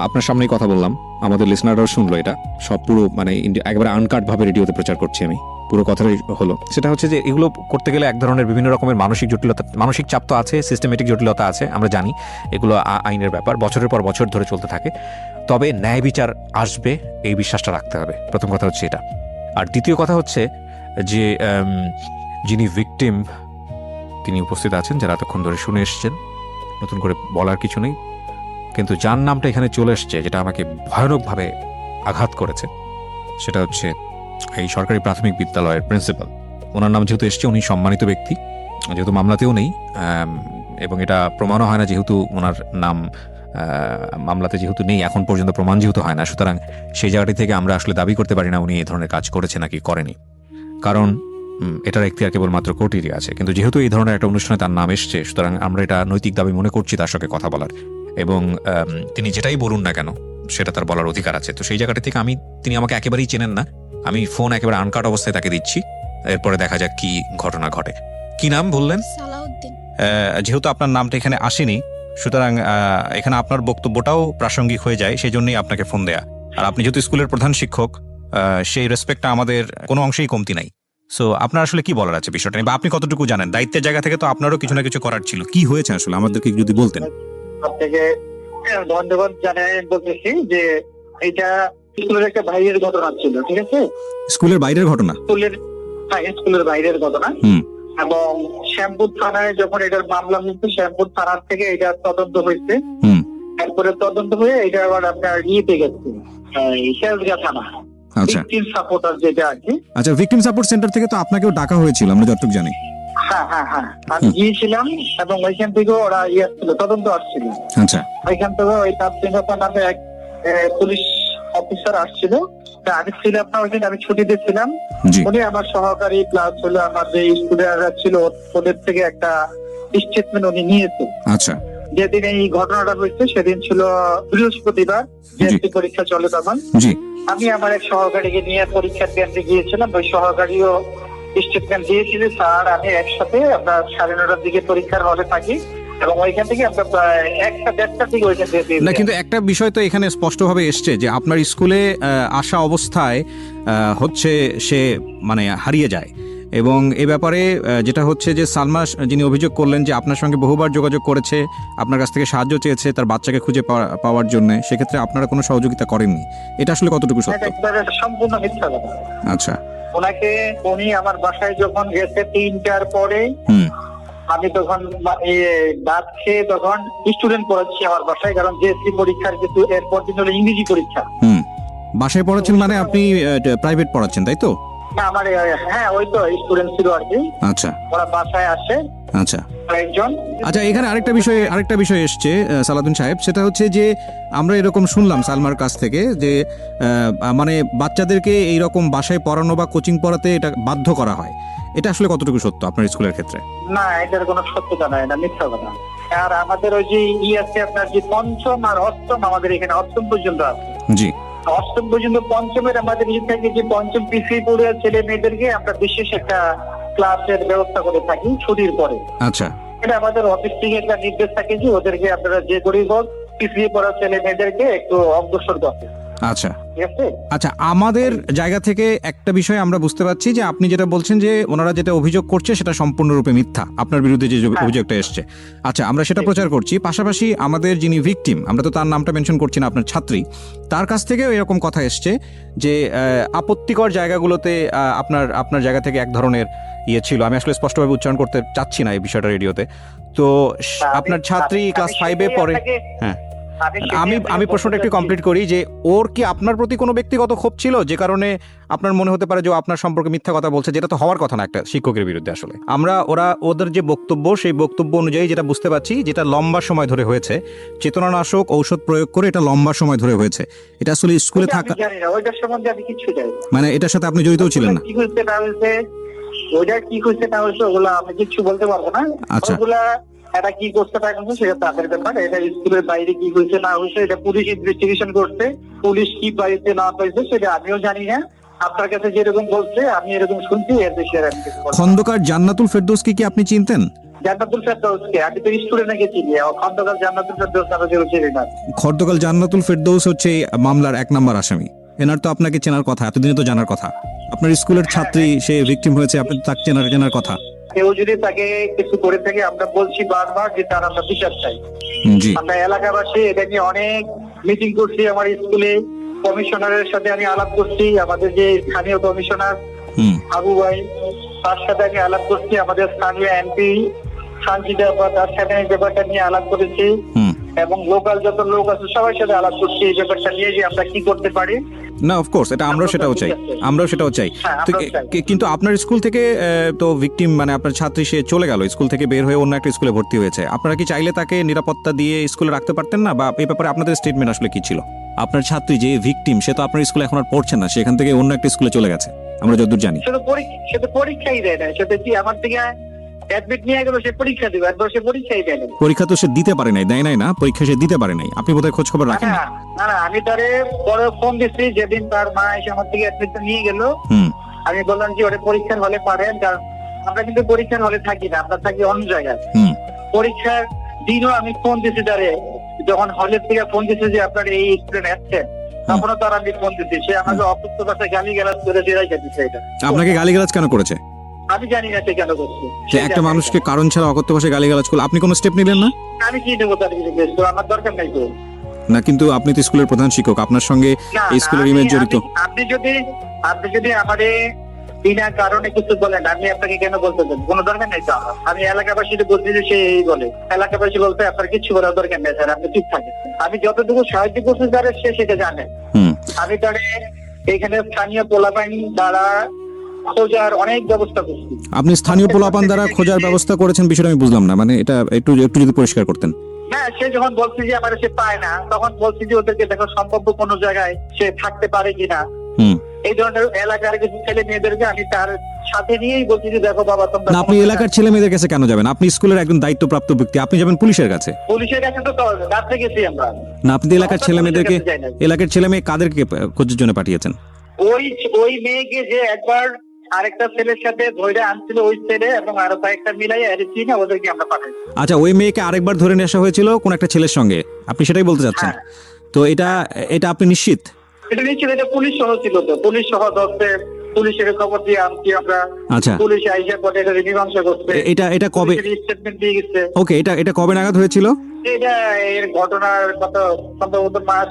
আপনার সামনেই কথা বললাম, আমাদের লিসনাররাও শুনলো, এটা সব পুরো মানে একেবারে আনকাট ভাবে রেডিওতে প্রচার করছি আমি, পুরো কথাটাই হলো। সেটা হচ্ছে যে এগুলো করতে গেলে এক ধরনের বিভিন্ন রকমের মানসিক জটিলতা, মানসিক চাপ তো আছে, সিস্টেমেটিক জটিলতা আছে, আমরা জানি এগুলো আইনের ব্যাপার, বছরের পর বছর ধরে চলতে থাকে। তবে ন্যায় বিচার আসবে এই বিশ্বাসটা রাখতে হবে, প্রথম কথা হচ্ছে এটা। আর দ্বিতীয় কথা হচ্ছে যে যিনি ভিকটিম তিনি উপস্থিত আছেন, যারা এতক্ষণ ধরে শুনে এসছেন, নতুন করে বলার কিছু নেই, কিন্তু যার নামটা এখানে চলে এসছে, যেটা আমাকে ভয়ানকভাবে আঘাত করেছে, সেটা হচ্ছে এই সরকারি প্রাথমিক বিদ্যালয়ের প্রিন্সিপাল। ওনার নাম যেহেতু এসছে, উনি সম্মানিত ব্যক্তি, যেহেতু মামলাতেও নেই এবং এটা প্রমাণও হয় না, যেহেতু ওনার নাম মামলাতে যেহেতু নেই, এখন পর্যন্ত প্রমাণ যেহেতু হয় না, সুতরাং সেই জায়গাটি থেকে আমরা আসলে দাবি করতে পারি না উনি এই ধরনের কাজ করেছে নাকি করেনি, কারণ এটার এখতিয়ার কেবলমাত্র কোর্টেরই আছে। কিন্তু যেহেতু এই ধরনের একটা অনুষ্ঠানে তার নাম এসছে, সুতরাং আমরা এটা নৈতিক দাবি মনে করছি তার সঙ্গে কথা বলার। এবং তিনি যেটাই বলুন না কেন সেটা তার বলার অধিকার আছে। তো সেই জায়গাটা থেকে তিনি আমাকে একেবারেই চেনেন না, আমি ফোন একেবারে আনকাট অবস্থায় তাকে দিচ্ছি, এরপরে দেখা যাক কি ঘটনা ঘটে। কি নাম বললেন? সালাউদ্দিন। যেহেতু আপনার নামটা এখানে আসেনি, সুতরাং এখানে আপনার বক্তব্যটাও প্রাসঙ্গিক হয়ে যায়, সেই জন্যই আপনাকে ফোন দেয়া। আর আপনি যেহেতু স্কুলের প্রধান শিক্ষক, সেই রেসপেক্টটা আমাদের কোনো অংশেই কমতি নাই। সো আপনার আসলে কি বলার আছে বিষয়টা নিয়ে, বা আপনি কতটুকু জানেন? দায়িত্বের জায়গা থেকে তো আপনারও কিছু না কিছু করার ছিল। কি হয়েছে আসলে আমাদেরকে যদি বলতেন। আপনাকে ধন্যবাদ জানাই বলতেছি যে এটা স্কুলের একটা বাইরের ঘটনা ছিল, ঠিক আছে? স্কুলের বাইরের ঘটনা? স্কুলের বাইরের ঘটনা। হুম। এবং শ্যামপুর থানায় যখন এটার মামলা হয়েছে, শ্যামপুর থানার থেকে এটা তদন্ত হয়েছে। হুম। তারপরে তদন্ত হয়ে এটা আবার আপনার ইয়েতে গেছে, শেলগা থানা। আচ্ছা ভিকটিম সাপোর্টার যেটা আছে। আচ্ছা, ভিকটিম সাপোর্ট সেন্টার থেকে তো আপনাকেও ডাকা হয়েছিল, আমরা যতটুকু জানি। হ্যাঁ হ্যাঁ হ্যাঁ, আমি গিয়েছিলাম এবং ওইখান থেকে ওরা আসছিল, তদন্ত আসছিল। আচ্ছা। ওইখান থেকে ওই তাপসিংহতা নামে এক পুলিশ অফিসার আসছিল। তা আমি ছিলাম না ওইখানে, আমি ছুটিতে ছিলাম। জি। উনি আমার সহকারী প্লাস হলো আমার যে স্টুডেন্টরা ছিল ওদের থেকে একটা স্টেটমেন্ট উনি নিয়েছে। আচ্ছা। যেদিন এই ঘটনাটা হয়েছে সেদিন ছিল বৃহস্পতিবার, জিএসসি পরীক্ষা চলে তখন। জি। আমি আমার এক সহকারীকে নিয়ে পরীক্ষা কেন্দ্রে গিয়েছিলাম। ওই সহকারীও স্টেটমেন্ট দিয়েছিল, স্যার আমি একসাথে আমরা 9:30টার দিকে পরীক্ষার হলে থাকি এবং ওইখান থেকে আমরা প্রায় 1টা-1:30টার দিকে ওইখান থেকে। না, কিন্তু একটা বিষয় তো এখানে স্পষ্টভাবে এসছে যে আপনার স্কুলে আসা অবস্থায় হচ্ছে সে মানে হারিয়ে যায়, এবং এ ব্যাপারে যেটা হচ্ছে যে সালমা যিনি অভিযোগ করলেন যে আপনার সঙ্গে বহুবার যোগাযোগ করেছে, আপনার কাছ থেকে সাহায্য চেয়েছে তার বাচ্চাকে খুঁজে পাওয়ার জন্য, সেক্ষেত্রে আপনারা কোনো সহযোগিতা করেননি, এটা আসলে কতটুকু সত্য? একবারে সম্পূর্ণ মিথ্যা কথা। আচ্ছা। উনি আমার বাসায় যখন গেছে 3টার পরে, আমি তখন দাঁত খেয়ে তখন স্টুডেন্ট পড়াচ্ছি আমার বাসায়, কারণ জিএসসি পরীক্ষার কিন্তু এরপর দিন হলো ইংরেজি পরীক্ষা। বাসায় পড়াচ্ছেন মানে আপনি প্রাইভেট পড়াচ্ছেন, তাই তো? না, আমার হ্যাঁ ওই তো স্টুডেন্ট ছিল আর কি। আচ্ছা। ওরা বাসায় আসে। আচ্ছা একজন। আচ্ছা, এখানে আরেকটা বিষয় এসছে সালাউদ্দিন সাহেব, সেটা হচ্ছে যে আমরা এরকম শুনলাম সালমার কাছ থেকে যে মানে বাচ্চাদেরকে এইরকম বাসায় পড়ানো বা কোচিং পড়াতে এটা বাধ্য করা হয়, এটা আসলে কতটুকু সত্য আপনার স্কুলের ক্ষেত্রে? না, এটার কোনো সত্যতা নাই, এটা মিথ্যা কথা। আর আমাদের ওই যে আছে আপনার যে পঞ্চম আর অষ্টম, আমাদের এখানে অষ্টম পর্যন্ত আছে। জি। অষ্টম পর্যন্ত, পঞ্চমের আমাদের থেকে যে পঞ্চম পিছিয়ে পড়ে ছেলে মেয়েদেরকে আমরা বিশেষ একটা ক্লাসের ব্যবস্থা করে থাকি ছুটির পরে। আচ্ছা। এটা আমাদের অফিস থেকে একটা নির্দেশ থাকে যে ওদেরকে আপনারা যে করেই হোক পিছিয়ে পড়া ছেলে মেয়েদেরকে একটু অগ্রসর করতে। আচ্ছা। আচ্ছা, আমাদের জায়গা থেকে একটা বিষয় আমরা বুঝতে পারছি যে আপনি যেটা বলছেন যে ওনারা যেটা অভিযোগ করছে সেটা সম্পূর্ণরূপে মিথ্যা, আপনার বিরুদ্ধে যে অভিযোগটা এসছে। আচ্ছা, আমরা সেটা প্রচার করছি। পাশাপাশি আমাদের যিনি ভিকটিম, আমরা তো তার নামটা মেনশন করছি না, আপনার ছাত্রী, তার কাছ থেকেও এরকম কথা এসছে যে আপত্তিকর জায়গাগুলোতে আপনার জায়গা থেকে এক ধরনের ইয়ে ছিল। আমি আসলে স্পষ্টভাবে উচ্চারণ করতে চাচ্ছি না এই বিষয়টা রেডিওতে। তো আপনার ছাত্রী ক্লাস 5-এ পড়ে। হ্যাঁ, আমি প্রশ্নটা একটু কমপ্লিট করি যে ওর কি আপনার প্রতি কোনো ব্যক্তিগত ক্ষোভ ছিল যে কারণে আপনার মনে হতে পারে যে আপনার সম্পর্কে মিথ্যা কথা বলছে, যেটা তো হওয়ার কথা না একটা শিক্ষকের বিরুদ্ধে। আসলে ওদের যে বক্তব্য, সেই বক্তব্য অনুযায়ী যেটা বুঝতে পারছি, যেটা লম্বা সময় ধরে হয়েছে, চেতনানাশক ঔষধ প্রয়োগ করে এটা লম্বা সময় ধরে হয়েছে, এটা আসলে স্কুলে থাকা মানে এটার সাথে আপনি জড়িতও ছিলেন না? ওইটা কি হয়েছে না হয়েছে ওগুলো আমি কিছু বলতে পারবো না। আচ্ছা। এটা কি করতে পারে সেটা তাদের ব্যাপার। এটা স্কুলের বাইরে কি হয়েছে না হয়েছে এটা পুলিশ ইনভেস্টিগেশন করছে। পুলিশ কি পাইছে না পাইছে সেটা আমিও জানি না। আপনার কাছে যেরকম বলছে আমি এরকম শুনছি, এর বেশি আর খন্দকার জান্নাতুল ফেরদৌসকে কি আপনি চিনতেন? জান্নাতুল ফেরদৌসকে আমি তো স্টুডেন্ট নাকি চিনি, খন্দকার জান্নাতুল ফেরদৌস আমি চিনি না। খন্দকার জান্নাতুল ফেরদৌস হচ্ছে মামলার 1 নম্বর আসামি। এনার তো আপনাকে চেনার কথা, এতদিনে তো জানার কথা। আপনার স্কুলের ছাত্রী, সে ভিকটিম হয়েছে, আপনি তাকে চেনার কথা। কেউ যদি তাকে কিছু করে থাকে আমরা বলছি বারবার যে তার আমরা বিচার চাই। আমরা এলাকাবাসী এটা নিয়ে অনেক মিটিং করছি, আমার স্কুলে কমিশনারের সাথে আমি আলাপ করছি, আমাদের যে স্থানীয় কমিশনার আবু ভাই তার সাথে আমি আলাপ করছি, আমাদের স্থানীয় এমপি সানজিদা তার সাথে এই ব্যাপারটা নিয়ে আলাপ করেছি, এবং লোকাল যত লোক আছে সবার সাথে আলাপ করছি এই ব্যাপারটা নিয়ে যে আমরা কি করতে পারি। না, অফকোর্স এটা আমরাও সেটাও চাই। কিন্তু আপনার স্কুল থেকে তো ভিকটিম মানে আপনার ছাত্রী সে চলে গেল, স্কুল থেকে বের হয়ে অন্য একটা স্কুলে ভর্তি হয়েছে। আপনারা কি চাইলে তাকে নিরাপত্তা দিয়ে স্কুলে রাখতে পারতেন না, বা এই ব্যাপারে আপনাদের স্টেটমেন্ট আসলে কি ছিল? আপনার ছাত্রী যে ভিকটিম, সে তো আপনার স্কুলে এখন আর পড়ছে না, সেখান থেকে অন্য একটা স্কুলে চলে গেছে আমরা যতদূর জানি। সে তো পরীক্ষাই দেয় না, সেটা কি আমার থেকে অ্যাডমিট নিয়ে গেল, সে পরীক্ষা দিবে, আর সে পরীক্ষাই দেয় না। পরীক্ষা তো সে দিতে পারে নাই, দেয় নাই না, পরীক্ষা সে দিতে পারে নাই, আপনি বোধহয় খোঁজ খবর রাখেন না। না না, আমি তারে পরে ফোন দিচ্ছি যেদিন তার মা এসে আমার থেকে অ্যাডমিটটা নিয়ে গেল। আমি বললাম যে ওটা পরীক্ষার হলে পারেন, কারণ আমরা কিন্তু পরীক্ষার হলে থাকি না, আমরা থাকি অন্য জায়গায়। পরীক্ষার দিনও আমি ফোন দিচ্ছি তারে, যখন হলের থেকে ফোন দিচ্ছি যে আপনার এই স্টুডেন্ট আসছেন, তখনও তার আমি ফোন দিচ্ছি, সে আমাকে অসুস্থ ভাষায় গালিগালাজ করে রেখে দিচ্ছে। এটা আপনাকে গালিগালাজ কেন করেছে? আমি জানি না সে কেন করছে। যে একটা মানুষকে কারণ ছাড়া অকথ্য ভাষায় গালিগালাজ করলে আপনি কোনো স্টেপ নিলেন না? আমি কি নেবো তার কিছু, তো আমার দরকার নাই তো। না, কিন্তু আপনি তো স্কুলের প্রধান শিক্ষক, আপনার সঙ্গে এই স্কুলের ইমেজ জড়িত। আপনি যদি আমারে বিনা কারণে কিছু বলেন, আমি আপনাকে কেন বলতে দেব? কোনো দরকার নেই তো আমার। আমি এলাকাবাসীকে বলছি যে সে এই বলে, এলাকাবাসী বলতে আপনার কিছু বলার দরকার নেই স্যার, আপনি ঠিক থাকেন। আমি যতটুকু সাহায্য করছি তারে, সে সেটা জানে। আমি তারে এখানে স্থানীয় পোলাপাইন দ্বারা খোঁজার অনেক ব্যবস্থা করছি। আপনি স্থানীয় পোলাপান দ্বারা খোঁজার ব্যবস্থা করেছেন, বিষয়টা আমি বুঝলাম না, মানে এটা একটু যদি পরিষ্কার করতেন। হ্যাঁ, সে যখন বলছে যে আমার সে পায় না, তখন বলছি যে ওদেরকে দেখো সম্ভাব্য কোনো জায়গায় সে থাকতে পারে কিনা। এই ধরনের এলাকার কিছু ছেলে মেয়েদেরকে আমি তার সাথে নিয়েই বলছি যে দেখো বাবা তোমরা। না, আপনি এলাকার ছেলে মেয়েদের কাছে কেন যাবেন? আপনি স্কুলের একজন দায়িত্বপ্রাপ্ত ব্যক্তি, আপনি যাবেন পুলিশের কাছে। পুলিশের কাছে তো রাত্রে গেছি আমরা। না, আপনি এলাকার ছেলে মেয়েদেরকে, এলাকার ছেলে মেয়ে কাদেরকে খোঁজের জন্য পাঠিয়েছেন? ওই মেয়েকে যে একবার আরেকটা ছেলের সাথে ধরে আনছিল, ওই ছেলে এবং আরো কয়েকটা মিলাইয়া এসেছি না, ওদেরকে আমরা পাঠাই। আচ্ছা, ওই মেয়েকে আরেকবার ধরে নিয়ে আসা হয়েছিল কোন একটা ছেলের সঙ্গে, আপনি সেটাই বলতে চাচ্ছেন? তো এটা আপনি নিশ্চিত? এটা নিশ্চিত, এটা পুলিশ সহ ছিল তো, পুলিশ সহ ধরতে, পুলিশের খবর দিয়ে আনছি আমরা। আচ্ছা, পুলিশ আইসা পরে এটা মীমাংসা করছে। এটা কবে স্টেটমেন্ট দিয়ে গেছে? ওকে, এটা কবে নাগাদ হয়েছিল? এটা এর ঘটনার কত সম্ভবত মাস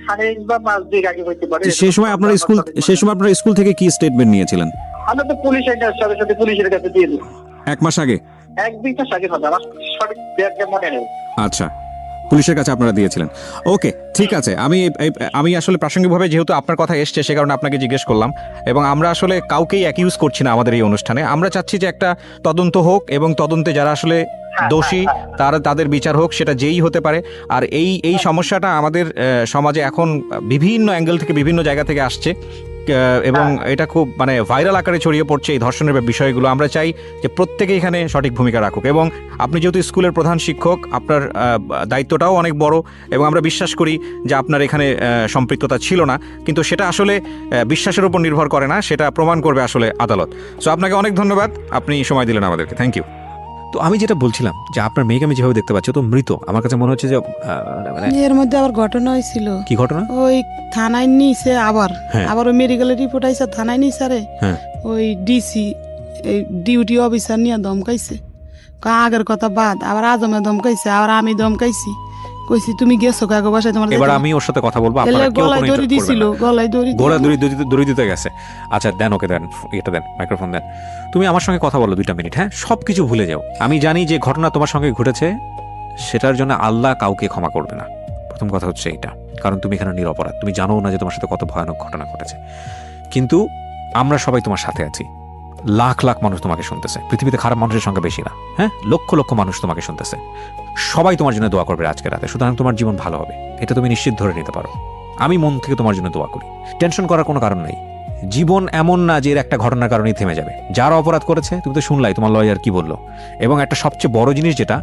খানেক বা মাস দুই আগে হইতে পারে। সেই সময় আপনারা স্কুল থেকে কি স্টেটমেন্ট নিয়েছিলেন? আমরা তো পুলিশের সাথে পুলিশের কাছে দিয়ে দিই। 1 মাস আগে? 1-2 মাস আগে হবে, আমার সঠিক ডেটটা মনে নেই। আচ্ছা, পুলিশের কাছে আপনারা দিয়েছিলেন। ওকে, ঠিক আছে। আমি আসলে প্রাসঙ্গিকভাবে যেহেতু আপনার কথা এসছে, সে কারণে আপনাকে জিজ্ঞেস করলাম। এবং আমরা আসলে কাউকেই অ্যাকিউজ করছি না আমাদের এই অনুষ্ঠানে। আমরা চাচ্ছি যে একটা তদন্ত হোক, এবং তদন্তে যারা আসলে দোষী তাদের বিচার হোক, সেটা যেই হতে পারে। আর এই সমস্যাটা আমাদের সমাজে এখন বিভিন্ন অ্যাঙ্গেল থেকে, বিভিন্ন জায়গা থেকে আসছে, এবং এটা খুব মানে ভাইরাল আকারে ছড়িয়ে পড়ছে এই ধর্ষণের বিষয়গুলো। আমরা চাই যে প্রত্যেকে এখানে সঠিক ভূমিকা রাখুক, এবং আপনি যেহেতু স্কুলের প্রধান শিক্ষক, আপনার দায়িত্বটাও অনেক বড়, এবং আমরা বিশ্বাস করি যে আপনার এখানে সম্পৃক্ততা ছিল না, কিন্তু সেটা আসলে বিশ্বাসের উপর নির্ভর করে না, সেটা প্রমাণ করবে আসলে আদালত। সো আপনাকে অনেক ধন্যবাদ, আপনি সময় দিলেন আমাদেরকে, থ্যাংক ইউ। তো আমি যেটা বলছিলাম যে আপনার মেয়েকে আমি যেভাবে দেখতে পাচ্ছি, তো মৃত আমার কাছে মনে হচ্ছে যে মানে এর মধ্যে আবার ঘটনা হয়েছিল। কি ঘটনা? ওই থানায় নিছে, আবার ওই মেডিকেলের রিপোর্ট আইসা থানায় নিছে, আরে ওই ডিসি ডিউটি অফিসার নিয়ে ধমকাইছে। আগের কথা বাদ, আবার আজমে ধমকাইছে, আবার আমি ধমকাইছি, কইছি তুমি গেছো কাগো বাসায় তোমার। এবার আমি ওর সাথে কথা বলবো, আপনারা কেউ গলায় দড়ি দিছিল, গলায় দড়ি দিতে গেছে। আচ্ছা দেন, ওকে দেন, এটা দেন, মাইক্রোফোন দেন। তুমি আমার সঙ্গে কথা বলো 2টা মিনিট, হ্যাঁ? সবকিছু ভুলে যাও। আমি জানি যে ঘটনা তোমার সঙ্গে ঘটেছে, সেটার জন্য আল্লাহ কাউকে ক্ষমা করবে না। প্রথম কথা হচ্ছে এইটা, কারণ তুমি এখানে নিরপরাধ, তুমি জানো না যে তোমার সাথে কত ভয়ানক ঘটনা ঘটেছে। কিন্তু আমরা সবাই তোমার সাথে আছি, লাখ লাখ মানুষ তোমাকে শুনতেছে, পৃথিবীতে খারাপ মানুষের সংখ্যা বেশি না, হ্যাঁ? লক্ষ লক্ষ মানুষ তোমাকে শুনতেছে, সবাই তোমার জন্য দোয়া করবে আজকে রাতে। সুতরাং তোমার জীবন ভালো হবে, এটা তুমি নিশ্চিত ধরে নিতে পারো। আমি মন থেকে তোমার জন্য দোয়া করি। টেনশন করার কোনো কারণ নেই। জীবন এমন না যে এর একটা ঘটনার কারণেই থেমে যাবে। যারা অপরাধ করেছে, তুমি তো শুনলাই তোমার লয়ার কি বললো। এবং একটা সবচেয়ে বড় জিনিস, যেটা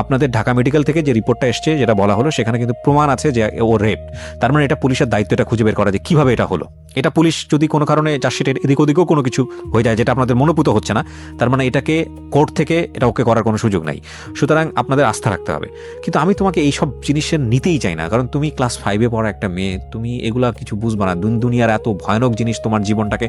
আপনাদের ঢাকা মেডিকেল থেকে যে রিপোর্টটা এসছে, যেটা বলা হলো, সেখানে কিন্তু প্রমাণ আছে যে ও রেপ। তার মানে এটা পুলিশের দায়িত্ব এটা খুঁজে বের করা যে কিভাবে এটা হলো। এটা পুলিশ যদি কোনো কারণে চার্জশিটের এদিক ওদিকেও কোনো কিছু হয়ে যায় যেটা আপনাদের মনোপুত হচ্ছে না, তার মানে এটাকে কোর্ট থেকে এটা ওকে করার কোনো সুযোগ নাই। সুতরাং আপনাদের আস্থা রাখতে হবে। কিন্তু আমি তোমাকে এইসব জিনিসের নিতেই চাই না, কারণ তুমি ক্লাস 5-এ পড়া একটা মেয়ে, তুমি এগুলা কিছু বুঝবা না। দুনিয়ার এত ভয়ানক জিনিস তোমার জীবনটাকে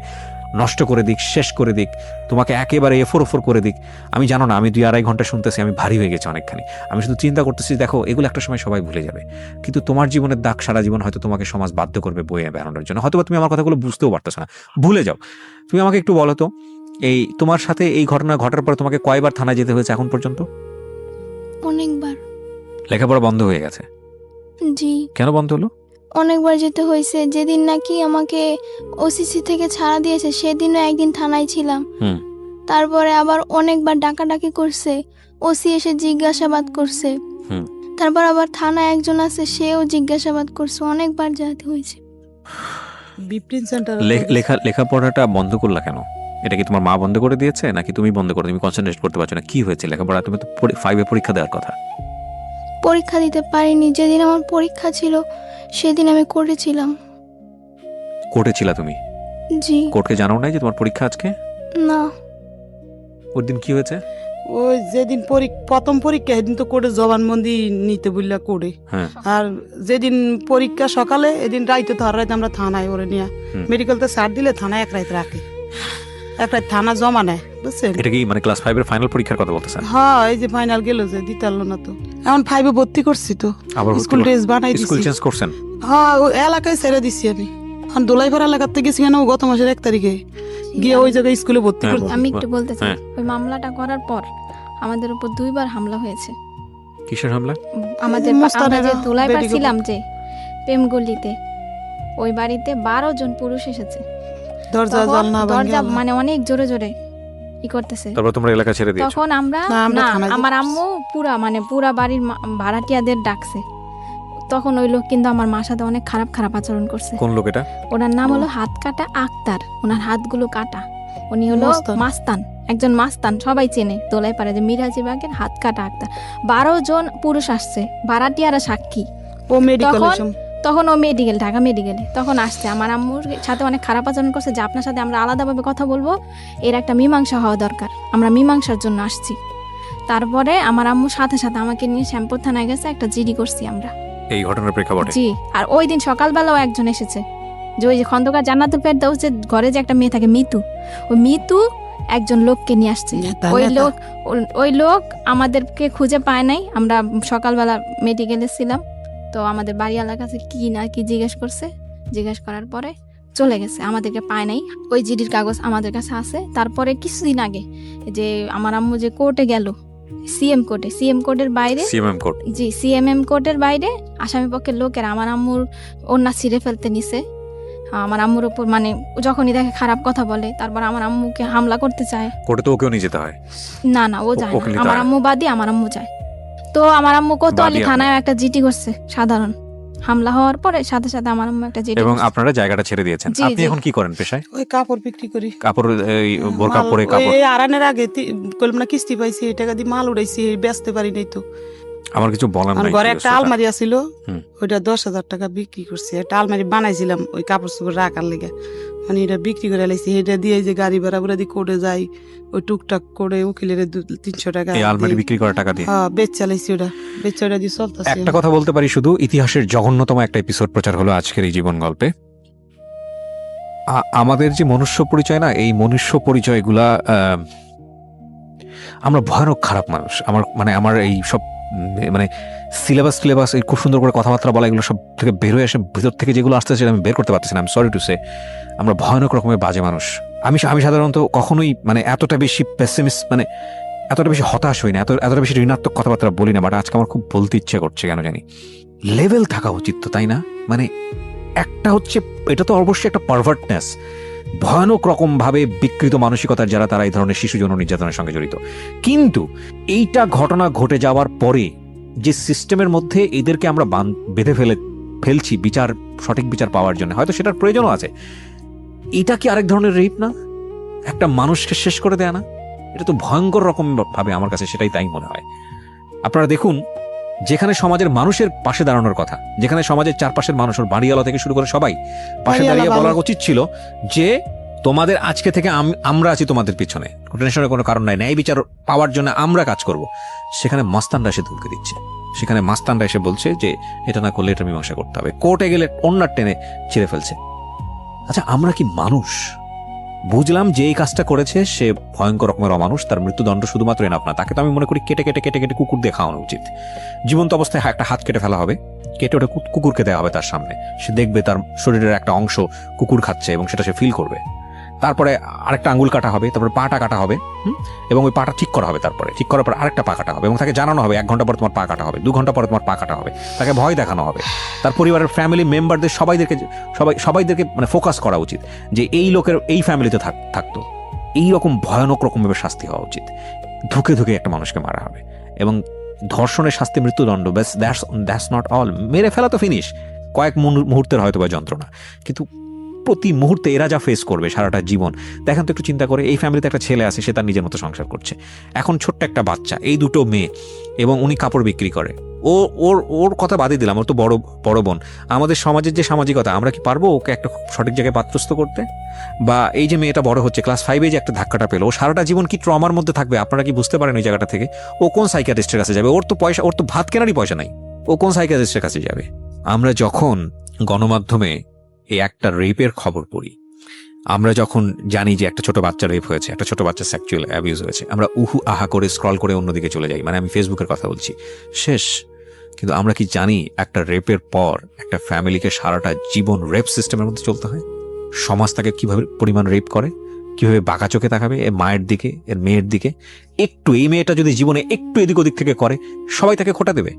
নষ্ট করে দিক, শেষ করে দিক, তোমাকে একেবারে এফোর করে দিক। আমি জানো না, আমি 2-2.5 ঘন্টা শুনতেছি, আমি ভারী হয়ে গেছি অনেকখানি। আমি শুধু চিন্তা করতেছি, দেখো এগুলো একটা সময় সবাই ভুলে যাবে, কিন্তু তোমার জীবনের দাগ সারা জীবন হয়তো তোমাকে সমাজ বাধ্য করবে বয়ে বেড়ানোর জন্য। হয়তো তুমি আমার কথাগুলো বুঝতেও পারতেছো না, ভুলে যাও। তুমি আমাকে একটু বলো তো, এই তোমার সাথে এই ঘটনা ঘটার পর তোমাকে কয়বার থানায় যেতে হয়েছে এখন পর্যন্ত? অনেকবার। লেখাপড়া বন্ধ হয়ে গেছে? জি। কেন বন্ধ হলো? অনেকবার যেতে হয়েছে। যেদিন নাকি আমাকে ওসিসি থেকে ছাড়া দিয়েছে, সেদিনও একদিন থানায় ছিলাম। তারপরে আবার অনেকবার ডাকাডাকি করছে, ওসি এসে জিজ্ঞাসাবাদ করছে। তারপর আবার থানায় একজন আছে, সেও জিজ্ঞাসাবাদ করছে। অনেকবার যেতে হয়েছে। লেখাপড়াটা বন্ধ করলা কেন? এটা কি তোমার মা বন্ধ করে দিয়েছে নাকি তুমি বন্ধ করে, তুমি কনসেন্ট্রেট করতে পারছো না? কি হয়েছে লেখাপড়া? তুমি তো 5-এ পরীক্ষা দেওয়ার কথা। পরীক্ষা দিতে পারিনি, যেদিন আমার পরীক্ষা ছিল সেদিন আমি করেছিলাম। কোর্টে ছিলা তুমি? জি কোর্টকে জানাও নাই যে তোমার পরীক্ষা আজকে? না, ওর দিন কি হয়েছে? ওই যেদিন প্রথম পরীক্ষা সেদিন তো কোর্টে জবানবন্দি নিতে বললা কোর্টে, হ্যাঁ আর যেদিন পরীক্ষা সকালে এদিন রাইতে তো রাইতে আমরা থানায় ওরে নিয়ে মেডিকেলতে ছাড় দিলে থানায় এক রাত রাখে, এক রাত থানা জমা নেয়, বুঝছেন? এটা কি মানে ক্লাস 5-এর ফাইনাল পরীক্ষার কথা বলতেছেন? হ্যাঁ, এই যে ফাইনাল গেল যে দিতে পারলো না, তো এখন 5-এ ভর্তি করছি, তো আবার স্কুল ড্রেস বানাই স্কুল দিছি। চেঞ্জ করছেন? হ্যাঁ, ওই এলাকায় ছেড়ে দিছি আমি। এখন দোলাইপাড়া এলাকার থেকে গেছি কেন গত মাসের 1 তারিখে গিয়ে ওই জায়গায় স্কুলে ভর্তি হ্যাঁ, করছি। আমি একটু বলতে চাই, হ্যাঁ। ওই মামলাটা করার পর আমাদের উপর 2বার হামলা হয়েছে। কিসের হামলা? আমাদের আমরা যে ধুলাই পাচ্ছিলাম যে প্রেমগলিতে, ওই বাড়িতে 12 জন পুরুষ এসেছে। দরজা তখন জানলা দরজা ভাঙা, মানে অনেক জোরে জোরে ই করতেছে। তারপর তোমরা এলাকা ছেড়ে দিয়েছো? তখন আমরা না, আমরা না, থানায় আমার যেতে আম্মু পুরা বাড়ির ভাড়াটিয়াদের ডাকছে। তখন ওই লোক কিন্তু আমার মার সাথে অনেক খারাপ খারাপ আচরণ করছে। কোন লোক এটা? ওনার নাম হলো হাত কাটা আক্তার, ওনার হাতগুলো কাটা। উনি হলো মাস্তান। মাস্তান, একজন মাস্তান, সবাই চেনে দোলাই পারে যে মিরাজি বাগের হাত কাটা আক্তার। 12 জন পুরুষ আসছে, ভাড়াটিয়ারা সাক্ষী। ও মেডিকেল তখন ও ঢাকা মেডিকেলে তখন আসছে, আমার আম্মুর সাথে অনেক খারাপ আচরণ করছে যে আপনার সাথে আমরা আলাদাভাবে কথা বলবো, এর একটা মীমাংসা হওয়া দরকার, আমরা মীমাংসার জন্য আসছি। তারপরে আমার আম্মুর সাথে সাথে আমাকে নিয়ে শ্যামপুর থানায় গেছে, একটা জিডি করছি আমরা। এই ঘটনার প্রেক্ষাপটে? জি। আর ওই দিন সকালবেলাও একজন এসেছে, যে ওই যে খন্দকার জান্নাতুল ফেরদৌস যে ঘরে যে একটা মেয়ে থাকে মিতু, ওই মিতু একজন লোককে নিয়ে আসছে। ওই লোক আমাদেরকে খুঁজে পায় নাই, আমরা সকালবেলা মেডিকেলে ছিলাম, তো আমাদের বাড়িওয়ালার কাছে কি না কি জিজ্ঞেস করার পরে চলে গেছে, আমাদেরকে পায় নাই। ওই জিডির কাগজ আমাদের কাছে আছে। তারপরে কিছুদিন আগে যে আমার আম্মু যে কোর্টে গেল, সিএম কোর্টের বাইরে, সিএমএম কোর্ট, জি সিএমএম কোর্টের বাইরে আসামি পক্ষের লোকের আমার আম্মুর ওন্না ছিঁড়ে ফেলতে নিছে। আমার আম্মুর উপর মানে যখনই দেখে খারাপ কথা বলে, তারপর আমার আম্মুকে হামলা করতে চায়। কোর্টে তো ওকেও নিয়ে যেতে হয়? না ও যায় ওকে না, নিতে আমার হয়? আম্মু বাদী, আমার আম্মু যায়। তো আমার আম্মু কোতোয়ালি বাদী থানায় একটা জিডি করছে, সাধারণ হামলা হওয়ার পরে সাথে সাথে আমার আম্মু একটা জিডি এবং করছে। আপনারা জায়গাটা ছেড়ে দিয়েছেন। জি, আপনি জি। এখন কি করেন পেশায়? ওই কাপড় বিক্রি করি। কাপড়, এই বোরকা পরে কাপড়? ওই আরানের আগে কইলাম না কিস্তি পাইছি, এই টাকা দিয়ে মাল উড়াইছি, বেচতে পারি নাই তো। আমার কিছু বলার নাই। ঘরে একটা আলমারি আছিল, হুম। ওইটা 10,000 টাকা বিক্রি করছি। একটা আলমারি বানাইছিলাম ওই কাপড় চোপড় রাখার লেগে, মানে এটা বিক্রি করে লাইছি। এটা দিয়ে যে গাড়ি ভাড়া বুড়া দিয়ে কোর্টে যাই, ওই টুকটাক করে উকিলের 300 টাকা এই আলমারি বিক্রি করার টাকা দিয়ে? হ্যাঁ, বেচ চালাইছি, ওটা দিয়ে চলতেছে। একটা কথা বলতে পারি শুধু, ইতিহাসের জঘন্যতম একটা এপিসোড প্রচার হলো আজকের এই জীবন গল্পে। আমাদের যে মনুষ্য পরিচয় না, এই মনুষ্য পরিচয়গুলা, আমরা ভয়ানক খারাপ মানুষ। আমার এই সব মানে সিলেবাস এই খুব সুন্দর করে কথাবার্তা বলা, এগুলো সব থেকে বের হয়ে আসে ভিতর থেকে, যেগুলো আসতে সেটা আমি বের করতে পারতেছি না। আমি সরি টু সে, আমরা ভয়ানক রকমের বাজে মানুষ। আমি সাধারণত কখনোই মানে এতটা বেশি পেসিমিস্ট, মানে এতটা বেশি হতাশ হই না, এতটা বেশি ঋণাত্মক কথাবার্তা বলি না, বাট আজকে আমার খুব বলতে ইচ্ছে করছে, কেন জানি। লেভেল থাকা উচিত তো, তাই না? মানে একটা হচ্ছে, এটা তো অবশ্যই একটা পারভার্টনেস, ভয়ানক রকম ভাবে বিকৃত মানসিকতার যারা, তারা এই ধরনের শিশু যৌন নির্যাতনের সঙ্গে জড়িত। কিন্তু এইটা ঘটনা ঘটে যাওয়ার পরে যে সিস্টেমের মধ্যে এদেরকে আমরা বেঁধে ফেলছি সঠিক বিচার পাওয়ার জন্য, হয়তো সেটার প্রয়োজনও আছে। এটা কি আরেক ধরনের রেপ না? একটা মানুষকে শেষ করে দেয়া না? এটা তো ভয়ঙ্কর রকম ভাবে, আমার কাছে সেটাই তাই মনে হয়। আপনারা দেখুন, যেখানে সমাজের মানুষের পাশে দাঁড়ানোর কথা, যেখানে সমাজের চারপাশের মানুষ, ওর বাড়িওয়ালা থেকে শুরু করে সবাই পাশে দাঁড়িয়ে বলার উচিত ছিল যে তোমাদের আজকে থেকে আমরা আছি তোমাদের পিছনে, টেনশনের কোনো কারণ নাই, ন্যায় বিচার পাওয়ার জন্য আমরা কাজ করব। সেখানে মাস্তানরা এসে ধুমকে দিচ্ছে, সেখানে মাস্তানরা এসে বলছে যে এটা না করলে এটা মীমাংসা করতে হবে, কোর্টে গেলে অন্যার টেনে ছিঁড়ে ফেলছে। আচ্ছা, আমরা কি মানুষ? বুঝলাম যে এই কাজটা করেছে সে ভয়ঙ্কর রকমের অমানুষ, তার মৃত্যুদণ্ড শুধুমাত্র এনাফ না, তাকে তো আমি মনে করি কেটে কুকুর দিয়ে খাওয়ানো উচিত। জীবন্ত অবস্থায় একটা হাত কেটে ফেলা হবে, কেটে ওটা কুকুরকে দেওয়া হবে তার সামনে, সে দেখবে তার শরীরের একটা অংশ কুকুর খাচ্ছে এবং সেটা সে ফিল করবে। তারপরে আরেকটা আঙ্গুল কাটা হবে, তারপরে পাটা কাটা হবে, এবং ওই পাটা ঠিক করা হবে, তারপরে ঠিক করার পর আরেকটা পা কাটা হবে, এবং তাকে জানানো হবে 1 ঘন্টা পর তোমার পা কাটা হবে, 2 ঘন্টা পরে তোমার পা কাটা হবে, তাকে ভয় দেখানো হবে। তার পরিবারের ফ্যামিলি মেম্বারদের সবাইদেরকে মানে ফোকাস করা উচিত যে এই লোকের এই ফ্যামিলিতে থাকতো, এইরকম ভয়ানক রকমভাবে শাস্তি হওয়া উচিত। ধুকে একটা মানুষকে মারা হবে, এবং ধর্ষণের শাস্তি মৃত্যুদণ্ড, ব্যাস, দ্যাটস নট অল। মেরে ফেলা তো ফিনিশ, কয়েক মুহূর্তের হয়তো বা যন্ত্রণা, কিন্তু প্রতি মুহূর্তে এরা যা ফেস করবে সারাটা জীবন, দেখেন তো একটু চিন্তা করে। এই ফ্যামিলিতে একটা ছেলে আছে, সে তার নিজের মতো সংসার করছে, এখন ছোট্ট একটা বাচ্চা, এই দুটো মেয়ে, এবং উনি কাপড় বিক্রি করে। ওর কথা বাদই দিলাম, ওর তো বড় বোন। আমাদের সমাজের যে সামাজিকতা, আমরা কি পারবো ওকে একটা সঠিক জায়গায় পাত্রস্থ করতে? বা এই যে মেয়েটা বড় হচ্ছে, ক্লাস 5-এ যে একটা ধাক্কাটা পেলো, ও সারাটা জীবন কি ট্রমার মধ্যে থাকবে আপনারা কি বুঝতে পারেন? ওই জায়গাটা থেকে ও কোন সাইকিয়াট্রিস্টের কাছে যাবে? ওর তো ভাত কেনারই পয়সা নাই, ও কোন সাইকিয়াট্রিস্টের কাছে যাবে? আমরা যখন গণমাধ্যমে এই একটা রেপের খবর পড়ি, আমরা যখন জানি যে একটা ছোট বাচ্চা রেপ হয়েছে, একটা ছোট বাচ্চা সেক্সুয়াল অ্যাবিউজ হয়েছে, আমরা আহা করে স্ক্রল করে অন্যদিকে চলে যাই। মানে আমি ফেসবুকের কথা বলছি, শেষ। কিন্তু আমরা কি জানি একটা রেপের পর একটা ফ্যামিলিকে সারাটা জীবন রেপ সিস্টেমের মধ্যে চলতে হয়? সমাজ তাকে কিভাবে পরিমাণ রেপ করে, কিভাবে বাঁকা চোখে তাকাবে এর মায়ের দিকে, এর মেয়ের দিকে। একটু এই মেয়েটা যদি জীবনে একটু এদিক ওদিক থেকে করে, সবাই তাকে খোঁটা দেবে।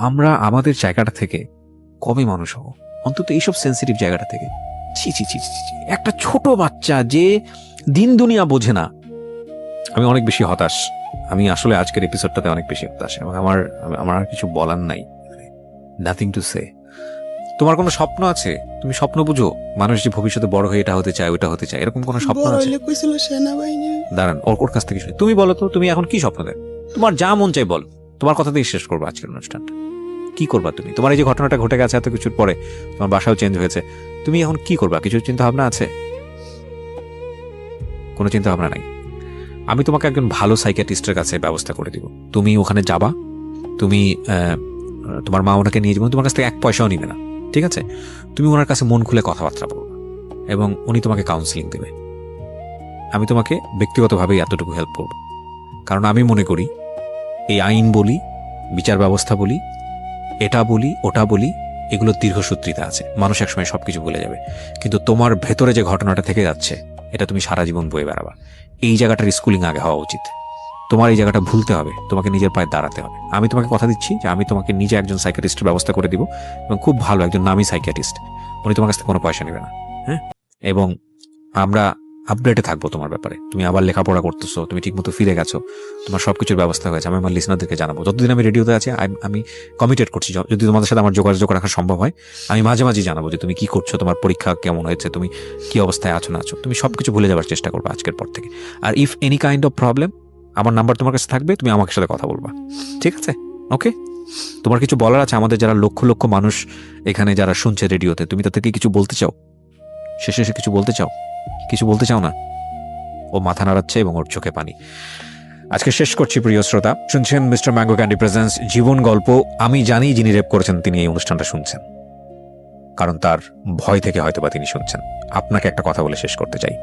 আমরা আমাদের জায়গাটা থেকে কমই মানুষ হব, অন্তত এইসব সেন্সিটিভ জায়গাটা থেকে। ছি ছি ছি ছি ছি, একটা ছোট বাচ্চা যে দিন দুনিয়া বোঝে না। আমি অনেক বেশি হতাশ, আমি আসলে আজকের এপিসোডটাতে অনেক বেশি হতাশ, এবং আমার আর কিছু বলার নাই, নাথিং টু সে। তোমার কোনো স্বপ্ন আছে? তুমি স্বপ্ন বুঝো? মানুষ যে ভবিষ্যতে বড় হয়ে এটা হতে চায়, ওটা হতে চায়, এরকম কোনো স্বপ্ন আছে? দাঁড়ান, ওর কাছ থেকে শুনি। তুমি বলো তো, তুমি এখন কি স্বপ্ন দেখ? তোমার যা মন চাই বল, তোমার কথাতেই শেষ করবো আজকের অনুষ্ঠানটা। কি করবা তুমি? তোমার এই যে ঘটনাটা ঘটে গেছে এত কিছুর পরে, তোমার বাসাও চেঞ্জ হয়েছে, তুমি এখন কি করবা? কিছু চিন্তা ভাবনা আছে? কোনো চিন্তা ভাবনা নাই? আমি তোমাকে একজন ভালো সাইকিয়াট্রিস্টের কাছে ব্যবস্থা করে দিব। তুমি ওখানে যাবা, তুমি তোমার মা ওনাকে নিয়ে যাবেন, তোমার কাছ থেকে 1 পয়সাও নিবে না, ঠিক আছে? তুমি ওনার কাছে মন খুলে কথাবার্তা বলবা এবং উনি তোমাকে কাউন্সিলিং দেবে। আমি তোমাকে ব্যক্তিগতভাবে এতটুকু হেল্প করব, কারণ আমি মনে করি এই আইন বলি, বিচার ব্যবস্থা বলি, এটা বলি, ওটা বলি, এগুলো দীর্ঘসূত্রিতা আছে, মানুষ একসময় সবকিছু ভুলে যাবে। কিন্তু তোমার ভেতরে যে ঘটনাটা থেকে যাচ্ছে, এটা তুমি সারা জীবন বয়ে বেড়াবা। এই জায়গাটার স্কুলিং আগে হওয়া উচিত। তোমার এই জায়গাটা ভুলতে হবে, তোমাকে নিজের পায়ে দাঁড়াতে হবে। আমি তোমাকে কথা দিচ্ছি যে আমি তোমাকে নিজে একজন সাইকিয়াট্রিস্টের ব্যবস্থা করে দিব, এবং খুব ভালো একজন নামী সাইকিয়াট্রিস্ট। উনি তোমার কাছ থেকে কোনো পয়সা নেবে না, হ্যাঁ? এবং আমরা আপডেটে থাকবো তোমার ব্যাপারে। তুমি আবার লেখাপড়া করতেছো, তুমি ঠিকমতো ফিরে গেছো, তোমার সবকিছুর ব্যবস্থা হয়েছে, আমি আমার লিসনারদেরকে জানাবো। যতদিন আমি রেডিওতে আছি আমি কমিটেড করছি, যদি তোমাদের সাথে আমার যোগাযোগ রাখা সম্ভব হয়, আমি মাঝে মাঝে জানাবো যে তুমি কি করছো, তোমার পরীক্ষা কেমন হয়েছে, তুমি কি অবস্থায় আছো না আছো। তুমি সবকিছু ভুলে যাওয়ার চেষ্টা করবে আজকের পর থেকে। আর if any kind of problem, আমার নাম্বার তোমার কাছে থাকবে, তুমি আমার সাথে কথা বলবা, ঠিক আছে? ওকে? তোমার কিছু বলার আছে আমাদের যারা লক্ষ লক্ষ মানুষ এখানে যারা শুনছে রেডিওতে, তুমি তাদেরকে কিছু বলতে চাও? শেষে এসে কিছু বলতে চাও? কিছু বলতে চাও না? ও মাথা নাড়াচ্ছে এবং ওর চোখে পানি। আজকে শেষ করছি প্রিয় শ্রোতা। শুনছেন মিস্টার ম্যাঙ্গো ক্যান্ডি প্রেজেন্টস জীবন গল্প। আমি জানি যিনি রেপ করেছেন তিনি এই অনুষ্ঠানটা শুনছেন, কারণ তার ভয় থেকে হয়তোবা তিনি শুনছেন। আপনাকে একটা কথা বলে শেষ করতে চাই,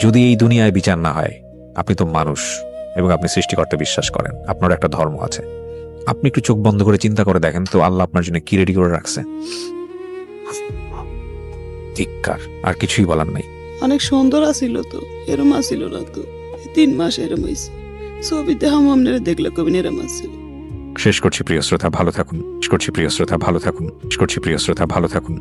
যদি এই দুনিয়ায় বিচার না হয়, আপনি তো মানুষ এবং আপনি সৃষ্টিকর্তা বিশ্বাস করেন, আপনার একটা ধর্ম আছে। আপনি একটু চোখ বন্ধ করে চিন্তা করে দেখেন তো আল্লাহ আপনার জন্য কি রেডি করে রাখছে। ধিক্কার, আর কিছুই বলার নাই। অনেক সুন্দর আছিল তো, এরম আসিল না তো। 3 মাস এরম হয়েছে, ছবিতে আপনারা দেখলে কবিন এরম আসছিল। শেষ করছি প্রিয় শ্রোতা, ভালো থাকুন। শেষ করছি প্রিয় শ্রোতা, ভালো থাকুন। শেষ করছি প্রিয় শ্রোতা, ভালো থাকুন।